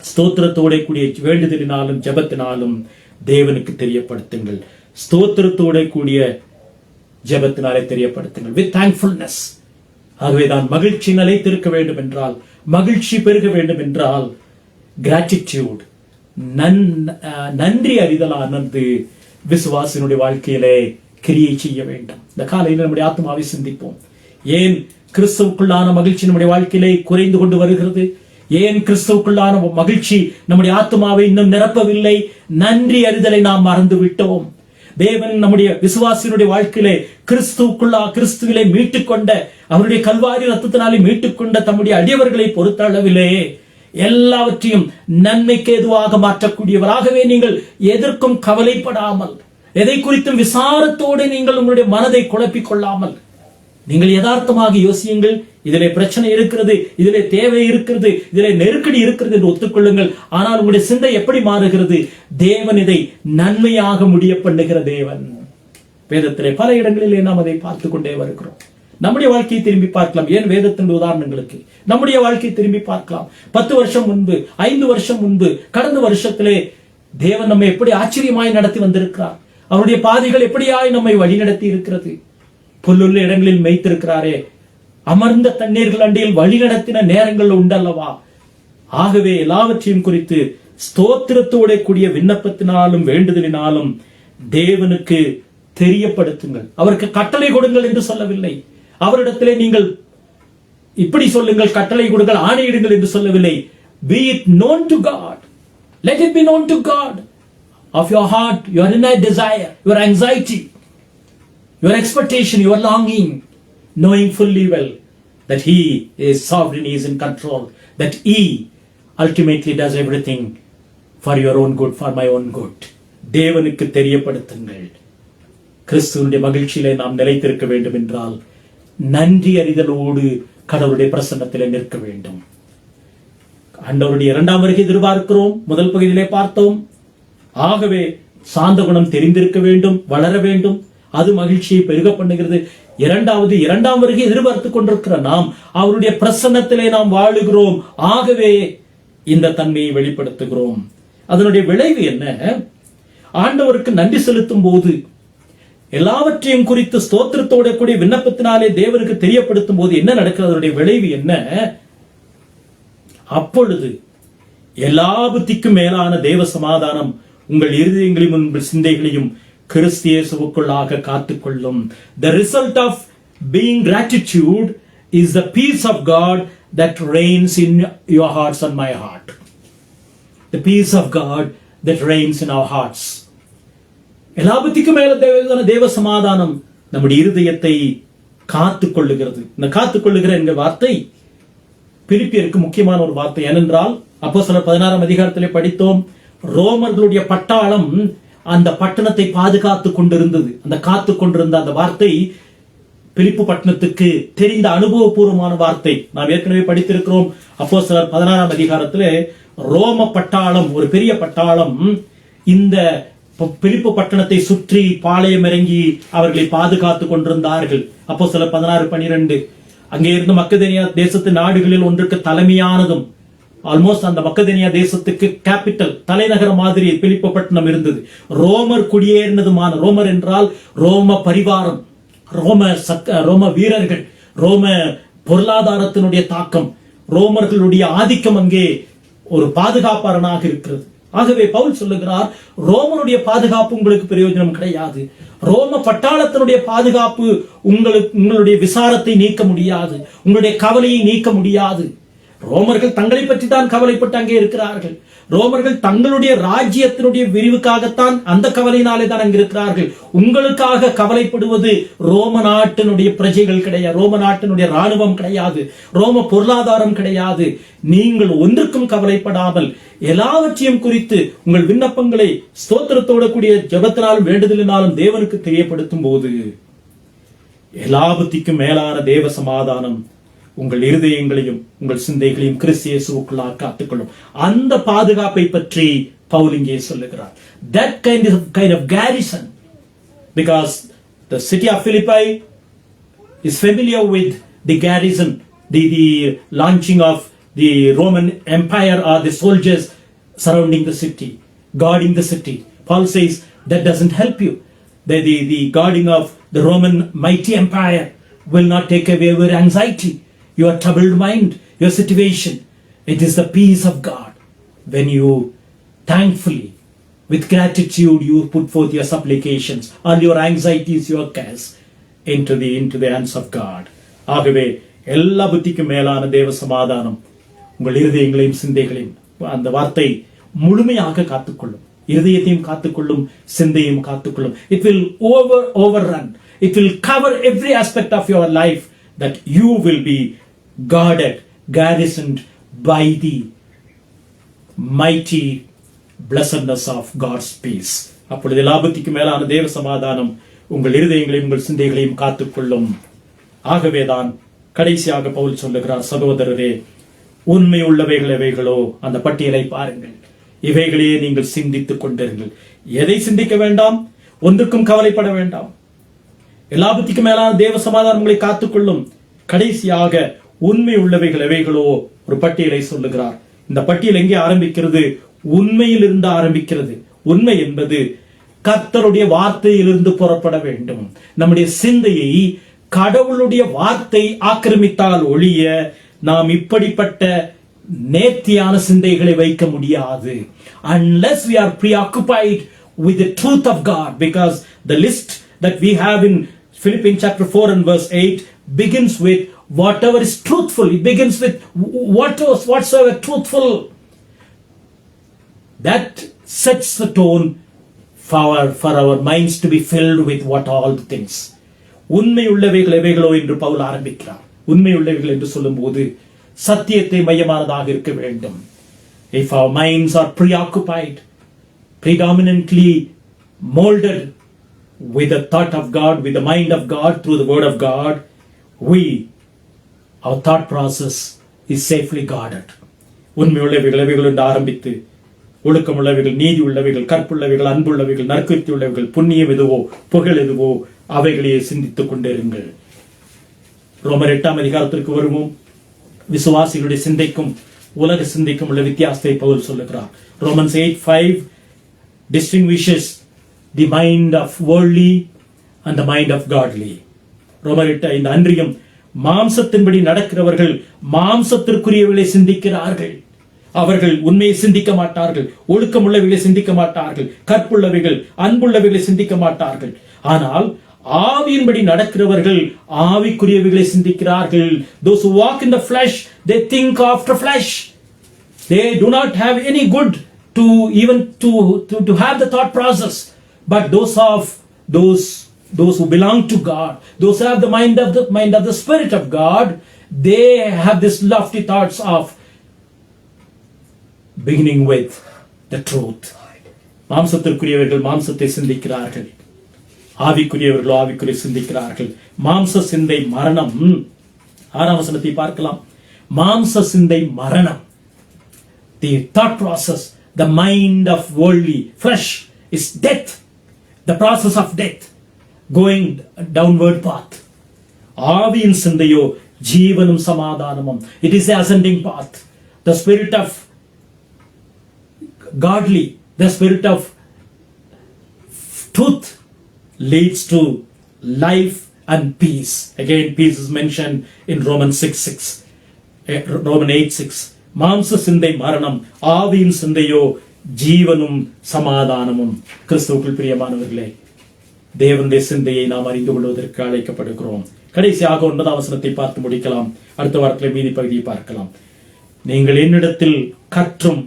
ஸ்தோத்திரத்தோட கூடிய வேண்டுதலினாலும் ஜெபத்தினாலும் தேவனுக்கு தெரியப்படுத்துங்கள். ஸ்தோத்திரத்தோட கூடிய ஜெபத்தினாலே தெரியப்படுத்துங்கள், with thankfulness. ஆகவேதான் மகிழ்ச்சி நிலைத்திருக்க வேண்டும் என்றால், மகிழ்ச்சி பெருக வேண்டும் என்றால் gratitude, நன்றி அறிதலானது விசுவாசினுடைய வாழ்க்கையிலே கிரியை செய்ய வேண்டும். இந்த காலையில் நம்முடைய ஆத்மாவை சிந்திப்போம். ஏன் கிறிஸ்துவுக்குள்ளான மகிழ்ச்சி நம்முடைய வாழ்க்கையிலே குறைந்து கொண்டு வருகிறது? ஏன் கிறிஸ்துவுக்குள்ளான மகிழ்ச்சி நம்முடைய ஆத்மாவை இன்னும் நிரப்பவில்லை? நன்றி அறிதலை நாம் மறந்து விட்டோம். தேவன் நம்முடைய விசுவாசியினுடைய வாழ்க்கையிலே கிறிஸ்துவிலே மீட்டுக்கொண்ட, அவருடைய கல்வாரி ரத்தத்தினாலே மீட்டுக்கொண்ட தம்முடைய அடியவர்களை பொறுத்த அளவிலே எல்லாவற்றையும் நன்மைக்கு ஏதுவாக மாற்றக்கூடியவராகவே நீங்கள் எதற்கும் கவலைப்படாமல், எதை குறித்தும் விசாரத்தோடு நீங்கள் உங்களுடைய மனதை குழப்பிக் கொள்ளாமல் நீங்கள் யதார்த்தமாக யோசியுங்கள். இதிலே பிரச்சனை இருக்கிறது, இதிலே தேவை இருக்கிறது, இதிலே நெருக்கடி இருக்கிறது என்று ஒத்துக்கொள்ளுங்கள். ஆனால் உங்களுடைய சிந்தை எப்படி மாறுகிறது? தேவன் இதை நன்மையாக முடிய பண்ணுகிற தேவன். வேதத்திலே பல இடங்களிலே நாம் அதை பார்த்து கொண்டே வருகிறோம். நம்முடைய வாழ்க்கையை திரும்பி பார்க்கலாம். ஏன் வேதத்தின் உதாரணங்களுக்கு நம்முடைய வாழ்க்கையை திரும்பி பார்க்கலாம். 10 வருஷம் முன்பு, 5 வருஷம் முன்பு, கடந்த வருஷத்திலே தேவன் நம்மை எப்படி ஆச்சரியமாய் நடத்தி வந்திருக்கிறார். அவருடைய பாதைகள் எப்படியாய் நம்மை வழிநடத்தி இருக்கிறது. புல்லுள்ள இடங்களில் மேய்த்திருக்கிறாரே, அமர்ந்த தண்ணீர்கள் அண்டியில் வழிநடத்தின நேரங்கள் உண்டல்லவா. ஆகவே எல்லாவற்றையும் குறித்து ஸ்தோத்திரத்தோட கூடிய விண்ணப்பத்தினாலும் வேண்டுதலினாலும் தேவனுக்கு தெரியப்படுத்துங்கள். அவருக்கு கட்டளை கொடுங்கள் என்று சொல்லவில்லை. அவரிடத்திலே நீங்கள் இப்படி சொல்லுங்கள், கட்டளை கொடுங்கள், ஆணையிடுங்கள் என்று சொல்லவில்லை. Be it known to God. Let it be known to God of your heart, your inner desire, your anxiety, your expectation, your longing, knowing fully well that He is sovereign, He is in control, that He ultimately does everything for your own good, for my own good. தேவனுக்கு தெரியப்படுத்துங்கள். கிறிஸ்துவினுடைய மகிழ்ச்சியிலே நாம் நிலைத்திருக்க வேண்டும் என்றால் நன்றி அறிதலோடு கடவுளுடைய பிரசன்னத்திலே நிற்க வேண்டும். ஆண்டவருடைய 2ஆம் வருகை எதிர்பார்க்கிறோம். முதல் பகுதியிலே பார்த்தோம். ஆகவே சாந்த குணம் தெரிந்திருக்க வேண்டும், வளர வேண்டும். அது மகிழ்ச்சியை பெருக பண்ணுகிறது. 2ஆம் வருகை எதிர்பார்த்துக் கொண்டிருக்கிற நாம் அவருடைய பிரசன்னத்திலே நாம் வாழுகிறோம். ஆகவே இந்த தன்மையை வெளிப்படுத்துகிறோம். அதனுடைய விளைவு என்ன? ஆண்டவருக்கு நன்றி செலுத்தும் போது, எல்லாவற்றையும் குறித்து ஸ்தோத்திரத்தோட கூடிய விண்ணப்பத்தினாலே தேவனுக்கு தெரியப்படுத்தும் போது என்ன நடக்கிறது? அதனுடைய விளைவு என்ன? அப்பொழுது எல்லா புத்திக்கும் மேலான தேவ சமாதானம் உங்கள் இருதயங்களையும் உங்கள் சிந்தைகளையும் கிறிஸ்து இயேசுவுக்குள்ளாக காத்துக்கொள்ளும். The result of being gratitude is the peace of God that reigns in your hearts and my heart. The peace of God that reigns in our hearts. எல்லாபத்திக்கும் மேல தேவ சமாதானம் நம்முடைய இருதயத்தை காத்துக்கொள்ளுகிறது. இந்த காத்துக்கொள்ளுகிற என்கிற வார்த்தை பிலிப்பியருக்கு முக்கியமான ஒரு வார்த்தை. ஏனென்றால் அப்போஸ்தலர் 16ஆம் அதிகாரத்திலே படித்தோம், ரோமர்களுடைய பட்டாளம் அந்த பட்டணத்தை பாதுகாத்துக் கொண்டிருந்தது. அந்த காத்து கொண்டிருந்த அந்த வார்த்தை பிலிப்பு பட்டணத்துக்கு தெரிந்த அனுபவபூர்வமான வார்த்தை. நாம் ஏற்கனவே படித்திருக்கிறோம். அப்போஸ்தலர் 16ஆம் அதிகாரத்திலே ரோம பட்டாளம், ஒரு பெரிய பட்டாளம் இந்த பிலிப்பு பட்டணத்தை சுற்றி பாளையம் இறங்கி அவர்களை பாதுகாத்துக் கொண்டிருந்தார்கள். அப்போஸ்தலர் 16:12. அங்கே இருந்து மக்கதேனியா தேசத்து நாடுகளில் ஒன்றுக்கு தலைமையானதும், ஆல்மோஸ்ட் அந்த மக்கதேனியா தேசத்துக்கு கேபிட்டல், தலைநகர மாதிரி பிலிப்பு பட்டணம் இருந்தது. ரோமர் குடியேறினதுமான, ரோமர் என்றால் ரோம பரிவாரம், ரோம வீரர்கள், ரோம பொருளாதாரத்தினுடைய தாக்கம், ரோமர்களுடைய ஆதிக்கம் அங்கே ஒரு பாதுகாப்பாளனாக இருக்கிறது. ஆகவே பவுல் சொல்லுகிறார், ரோமனுடைய பாதுகாப்பு உங்களுக்கு பிரயோஜனம் கிடையாது. ரோம பட்டாளத்தினுடைய பாதுகாப்பு உங்களுடைய விசாரத்தை நீக்க முடியாது, உங்களுடைய கவலையை நீக்க முடியாது. ரோமர்கள் தங்களை பற்றி தான் கவலைப்பட்டு அங்கே இருக்கிறார்கள். ரோமர்கள் தங்களுடைய ராஜ்யத்தினுடைய விரிவுக்காகத்தான் அந்த கவலையினாலே தான் அங்கே இருக்கிறார்கள். உங்களுக்காக கவலைப்படுவது ரோம நாட்டினுடைய பிரஜைகள் கிடையாது, ரோம நாட்டினுடைய ராணுவம் கிடையாது, ரோம பொருளாதாரம் கிடையாது. நீங்கள் ஒன்றுக்கும் கவலைப்படாமல் எல்லாவற்றையும் குறித்து உங்கள் விண்ணப்பங்களை ஸ்தோத்திரத்தோட கூடிய ஜெபத்தினாலும் வேண்டுதலினாலும் தேவனுக்கு தெரியப்படுத்தும் போது எல்லா புத்திக்கும் மேலான தேவ சமாதானம் உங்கள் இருதயங்களையும் உங்கள் சிந்தைகளையும் கிறிஸ்து இயேசுவுக்குள்ளாக காத்துக்கொள்ளும். அந்த பாதுகாப்பை பற்றி பவுல் இங்கே சொல்லுகிறார். That kind of garrison, because the city of Philippi is familiar with the garrison, the launching of the Roman Empire, or the soldiers surrounding the city, guarding the city. Paul says that doesn't help you. The guarding of the Roman mighty empire will not take away your anxiety, your troubled mind, your situation. It is the peace of God when you thankfully, with gratitude, you put forth your supplications, all your anxieties, your cares into the hands of God. ஆகவே எல்லா புத்திக்கும் மேலான தேவ சமாதானம் உங்கள் இருதயங்களையும் சிந்தைகளையும், அந்த வார்த்தை முழுமையாக காத்துக்கொள்ளும். இருதயத்தையும் காத்துக்கொள்ளும், சிந்தையும் காத்துக்கொள்ளும். It will overrun. It will cover every aspect of your life, that you will be guarded, garrisoned by the mighty blessedness of God's peace. அப்பொழுது லாபத்துக்கு மேலான தேவ சமாதானம் உங்கள் இருதயங்களையும் உங்கள் சிந்தைகளையும் காத்துக்கொள்ளும். ஆகவேதான் கடைசியாக பவுல் சொல்லுகிறார், சகோதரரே, உண்மை உள்ளவைகள் எவைகளோ அந்த பட்டியலை பாருங்கள், இவைகளையே நீங்கள் சிந்தித்துக் கொண்டிருங்கள். எதை சிந்திக்க வேண்டாம்? ஒன்றுக்கும் கவலைப்பட வேண்டாம். எல்லாபத்துக்கும் மேலான தேவ சமாதானம் உங்களை காத்துக்கொள்ளும். கடைசியாக உண்மை உள்ளவைகள் எவைகளோ ஒரு பட்டியலை சொல்லுகிறார். இந்த பட்டியல் எங்கே ஆரம்பிக்கிறது? உண்மையில் இருந்து ஆரம்பிக்கிறது. உண்மை என்பது கர்த்தருடைய வார்த்தையிலிருந்து புறப்பட வேண்டும். நம்முடைய சிந்தையை கடவுளுடைய வார்த்தை ஆக்கிரமித்தால் ஒழிய நாம் இப்படிப்பட்ட நேர்த்தியான சிந்தைகளை வைக்க முடியாது. Unless we are preoccupied with the truth of God, because the list that we have in Philippians chapter 4 and verse 8 begins with whatever is truthful. It begins with whatsoever truthful. That sets the tone for our minds to be filled with what all the things. உண்மை உள்ளவைகள் எவைகளோ என்று பவுல் ஆரம்பிக்கிறார். உண்மை உள்ளவைகள் என்று சொல்லும் போது சத்தியத்தை மையமானதாக இருக்க வேண்டும். If our minds are preoccupied, predominantly molded with the thought of God, with the mind of God, through the word of God, our thought process is safely guarded. உண்மை உள்ளவைகள் எவைகள் என்று ஆரம்பித்து ஒழுக்கம் உள்ளவைகள், நீதி உள்ளவைகள், கற்புள்ளவைகள், அன்புள்ளவைகள், நற்கிருத்தி உள்ளவைகள், புண்ணியம் எதுவோ புகழ் எதுவோ அவைகளையே சிந்தித்துக் கொண்டிருங்கள். ரோமர் 8ஆம் அதிகாரத்திற்கு வருவோம். விசுவாசிகளுடைய சிந்தைக்கும் உலக சிந்தைக்கும் உள்ள வித்தியாசத்தை பவுல் சொல்லுகிறார். Romans 8:5 distinguishes the mind of worldly and the mind of godly. ரோமர் 8:5 அன்றியும் மாம்சத்தின்படி நடக்கிறவர்கள் மாம்சத்திற்குரியவர்களை சிந்திக்கிறார்கள். அவர்கள் உண்மையை சிந்திக்க மாட்டார்கள், ஒழுக்கம் உள்ளவைகளை சிந்திக்க மாட்டார்கள், கற்புள்ளவைகள், அன்புள்ளவைகளை சிந்திக்க மாட்டார்கள். ஆனால் ஆவியின்படி நடக்கிறவர்கள் ஆவிக்குரியவைகளை சிந்திக்கிறார்கள். Those who walk in the flesh, they think after flesh. They do not have any good to even to have the thought process. But those who belong to God, those who have the mind of the Spirit of God, they have this lofty thoughts of beginning with the truth. மாம்சத்திற்குரியவர்கள் மாம்சத்தை சிந்திக்கிறார்கள், ஆவிக்குரியவர்களோ ஆவிக்குரிய சிந்திக்கிறார்கள். மாம்ச சிந்தை மரணம். 6ஆம் வசனத்தை பார்க்கலாம். மாம்ச சிந்தை மரணம். The thought process, the mind of worldly flesh is death, the process of death, going downward path. ஆவியின் சிந்தையோ ஜீவனும் சமாதானமும். It is the ascending path. The spirit of godly, the spirit of truth leads to life and peace. Again, peace is mentioned in Romans 8:6. மாம்ச சிந்தை மரணம், ஆவியின் சிந்தையோ ஜீவனும் சமாதானமும். கிறிஸ்துவுக்குள் பிரியமானவர்களே, தேவனுடைய சிந்தையை நாம் அறிந்து கொள்வதற்கு அழைக்கப்படுகிறோம். கடைசியாக 9ஆம் வசனத்தை பார்த்து முடிக்கலாம். அடுத்த வாரத்தில் மீதி பகுதியை பார்க்கலாம். நீங்கள் என்னிடத்தில் கற்றும்,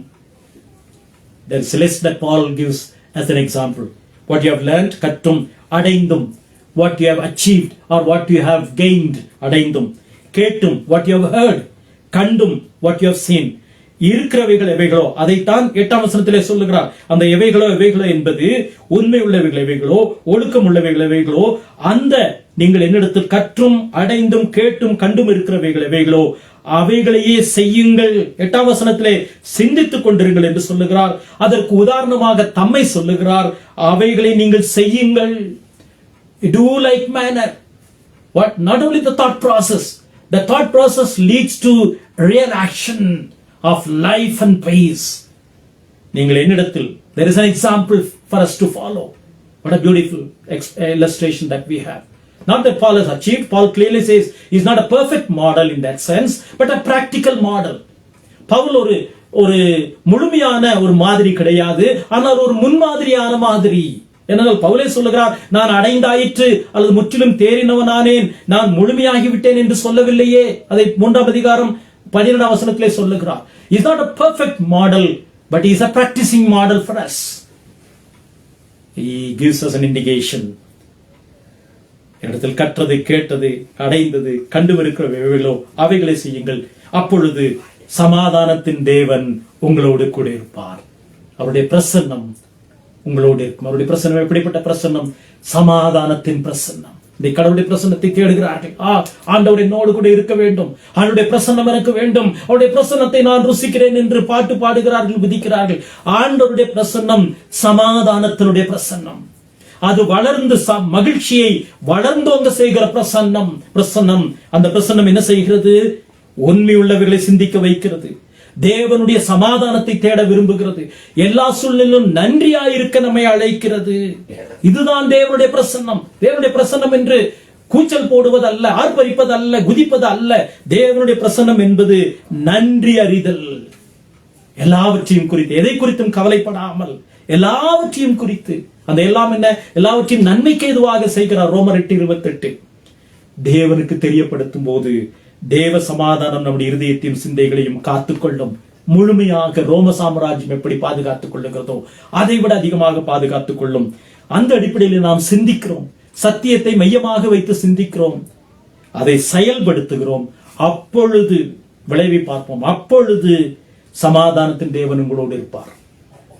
there is a list that Paul gives as an example. What you have learned, கற்றும், அடைந்தும், what you have achieved or what you have gained, அடைந்தும், கேட்டும், what you have heard, கண்டும், what you have seen. இருக்கிறவைகள் எவைகளோ அதைத்தான் 8ஆம் வசனத்திலே சொல்லுகிறார். அந்த எவைகளோ என்பது உண்மை உள்ளவைகள் எவைகளோ, ஒழுக்கம் உள்ளவைகள் எவைகளோ, அந்த நீங்கள் என்னிடத்தில் கற்றும் அடைந்தும் கேட்டும் கண்டும் இருக்கிறவைகள் எவைகளோ அவைகளையே செய்யுங்கள். 8ஆம் வசனத்திலே சிந்தித்துக் கொண்டிருங்கள் என்று சொல்லுகிறார். அதற்கு உதாரணமாக தம்மை சொல்லுகிறார். அவைகளை நீங்கள் செய்யுங்கள். Do like manner. What? Not only the thought process. The thought process leads to real action of life and peace. நீங்கள் என்னிடத்தில், there is an example for us to follow. What a beautiful illustration that we have. Not that Paul has achieved. Paul clearly says he's not a perfect model in that sense, but a practical model. Pavul ஒரு முழுமையான ஒரு மாதிரி கிடையாது, ஆனால் ஒரு முன்மாதிரியான மாதிரி. ஏனென்றால் பவுலே சொல்லுகிறார், நான் அடைந்தாயிற்று அல்லது முற்றிலும் தேறினவனானேன், நான் முழுமையாகிவிட்டேன் என்று சொல்லவில்லையே. அதை 3ஆம் அதிகாரம் 12ஆம் வசனத்திலே சொல்லுகிறார். He is not a perfect model, but he is a practicing model for us. He gives us an indication. இடத்தில் கற்றது, கேட்டது, அடைந்தது, கண்டுவிருக்கிறவைகளோ அவைகளை செய்யுங்கள். அப்பொழுது சமாதானத்தின் தேவன் உங்களோடு கூட இருப்பார். அவருடைய பிரசன்னம் உங்களோடு இருக்கும். அவருடைய பிரசன்னம் எப்படிப்பட்ட பிரசன்னம்? சமாதானத்தின் பிரசன்னம். இந்த கடவுளுடைய பிரசன்னத்தை தேடுகிறார்கள். ஆண்டவர் என்னோடு கூட இருக்க வேண்டும், அவருடைய பிரசன்னம் எனக்கு வேண்டும், அவருடைய பிரசன்னத்தை நான் ருசிக்கிறேன் என்று பாட்டு பாடுகிறார்கள், விதிக்கிறார்கள். ஆண்டவருடைய பிரசன்னம் சமாதானத்தினுடைய பிரசன்னம். அது வளர்ந்து மகிழ்ச்சியை வளர்ந்தோங்க செய்கிற பிரசன்னம். அந்த பிரசன்னம் என்ன செய்கிறது? உண்மை உள்ளவர்களை சிந்திக்க வைக்கிறது. தேவனுடைய சமாதானத்தை தேட விரும்புகிறது. எல்லா சூழ்நிலையிலும் நன்றியாயிருக்க நம்மை அழைக்கிறது. இதுதான் தேவனுடைய பிரசன்னம். தேவனுடைய பிரசன்னம் என்று கூச்சல் போடுவது அல்ல, ஆர்ப்பரிப்பது அல்ல, குதிப்பது அல்ல. தேவனுடைய பிரசன்னம் என்பது நன்றி அறிதல். எல்லாவற்றையும் குறித்து, எதை குறித்தும் கவலைப்படாமல் எல்லாவற்றையும் குறித்து, அந்த எல்லாம் என்ன? எல்லாவற்றையும் நன்மைக்கு எதுவாக செய்கிறார். ரோமர் 8:28. தேவனுக்கு தெரியப்படுத்தும் போது தேவ சமாதானம் நம்முடைய இருதயத்தையும் சிந்தைகளையும் காத்துக்கொள்ளும். முழுமையாக ரோம சாம்ராஜ்யம் எப்படி பாதுகாத்துக் கொள்ளுகிறதோ அதை விட அதிகமாக பாதுகாத்துக் கொள்ளும். அந்த அடிப்படையில் நாம் சிந்திக்கிறோம், சத்தியத்தை மையமாக வைத்து சிந்திக்கிறோம், அதை செயல்படுத்துகிறோம். அப்பொழுது விளைவை பார்ப்போம். அப்பொழுது சமாதானத்தின் தேவன் உங்களோடு இருப்பார்.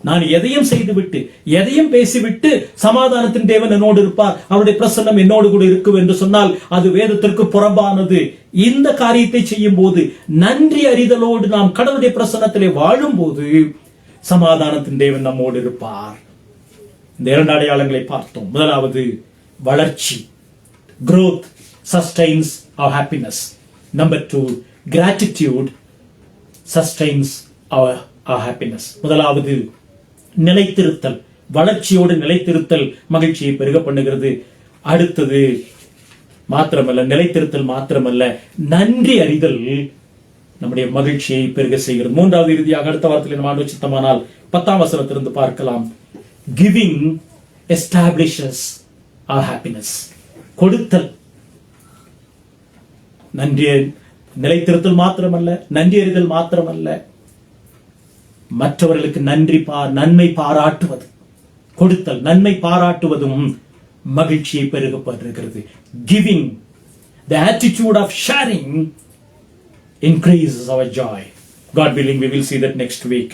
நான் எதையும் செய்துவிட்டு, எதையும் பேசிவிட்டு சமாதானத்தின் தேவன் என்னோடு இருப்பார், அவருடைய பிரசன்னம் என்னோடு கூட இருக்கும் என்று சொன்னால் அது வேதத்திற்கு புறம்பானது. இந்த காரியத்தை செய்யும் போது, நன்றி அறிதலோடு நாம் கடவுளுடைய பிரசன்னத்திலே வாழும் போது சமாதானத்தின் தேவன் நம்மோடு இருப்பார். இந்த 2 அடையாளங்களை பார்த்தோம். முதலாவது வளர்ச்சி, growth sustains our happiness. Number 2, gratitude sustains our happiness. முதலாவது நிலைத்திருத்தல், வளர்ச்சியோடு நிலைத்திருத்தல் மகிழ்ச்சியை பெருக பண்ணுகிறது. அடுத்தது மாத்திரமல்ல, நிலைத்திருத்தல் மாத்திரமல்ல, நன்றி அறிதல் நம்முடைய மகிழ்ச்சியை பெருக செய்கிறது. 3வது இறுதியாக அடுத்த வாரத்தில் நம்ம ஆண்டு சித்தமானால் 10ஆம் வசனத்திலிருந்து பார்க்கலாம். Giving establishes our happiness. கொடுத்தல், நன்றி நிலைத்திருத்தல் மாத்திரமல்ல, நன்றி அறிதல் மாத்திரமல்ல, மற்றவர்களுக்கு நன்மை பாராட்டுவது, கொடுத்தல், நன்மை பாராட்டுவதும் மகிழ்ச்சியை பெருகப்படுகிறது. Giving, the attitude of sharing increases our joy. God willing, we will see that next week.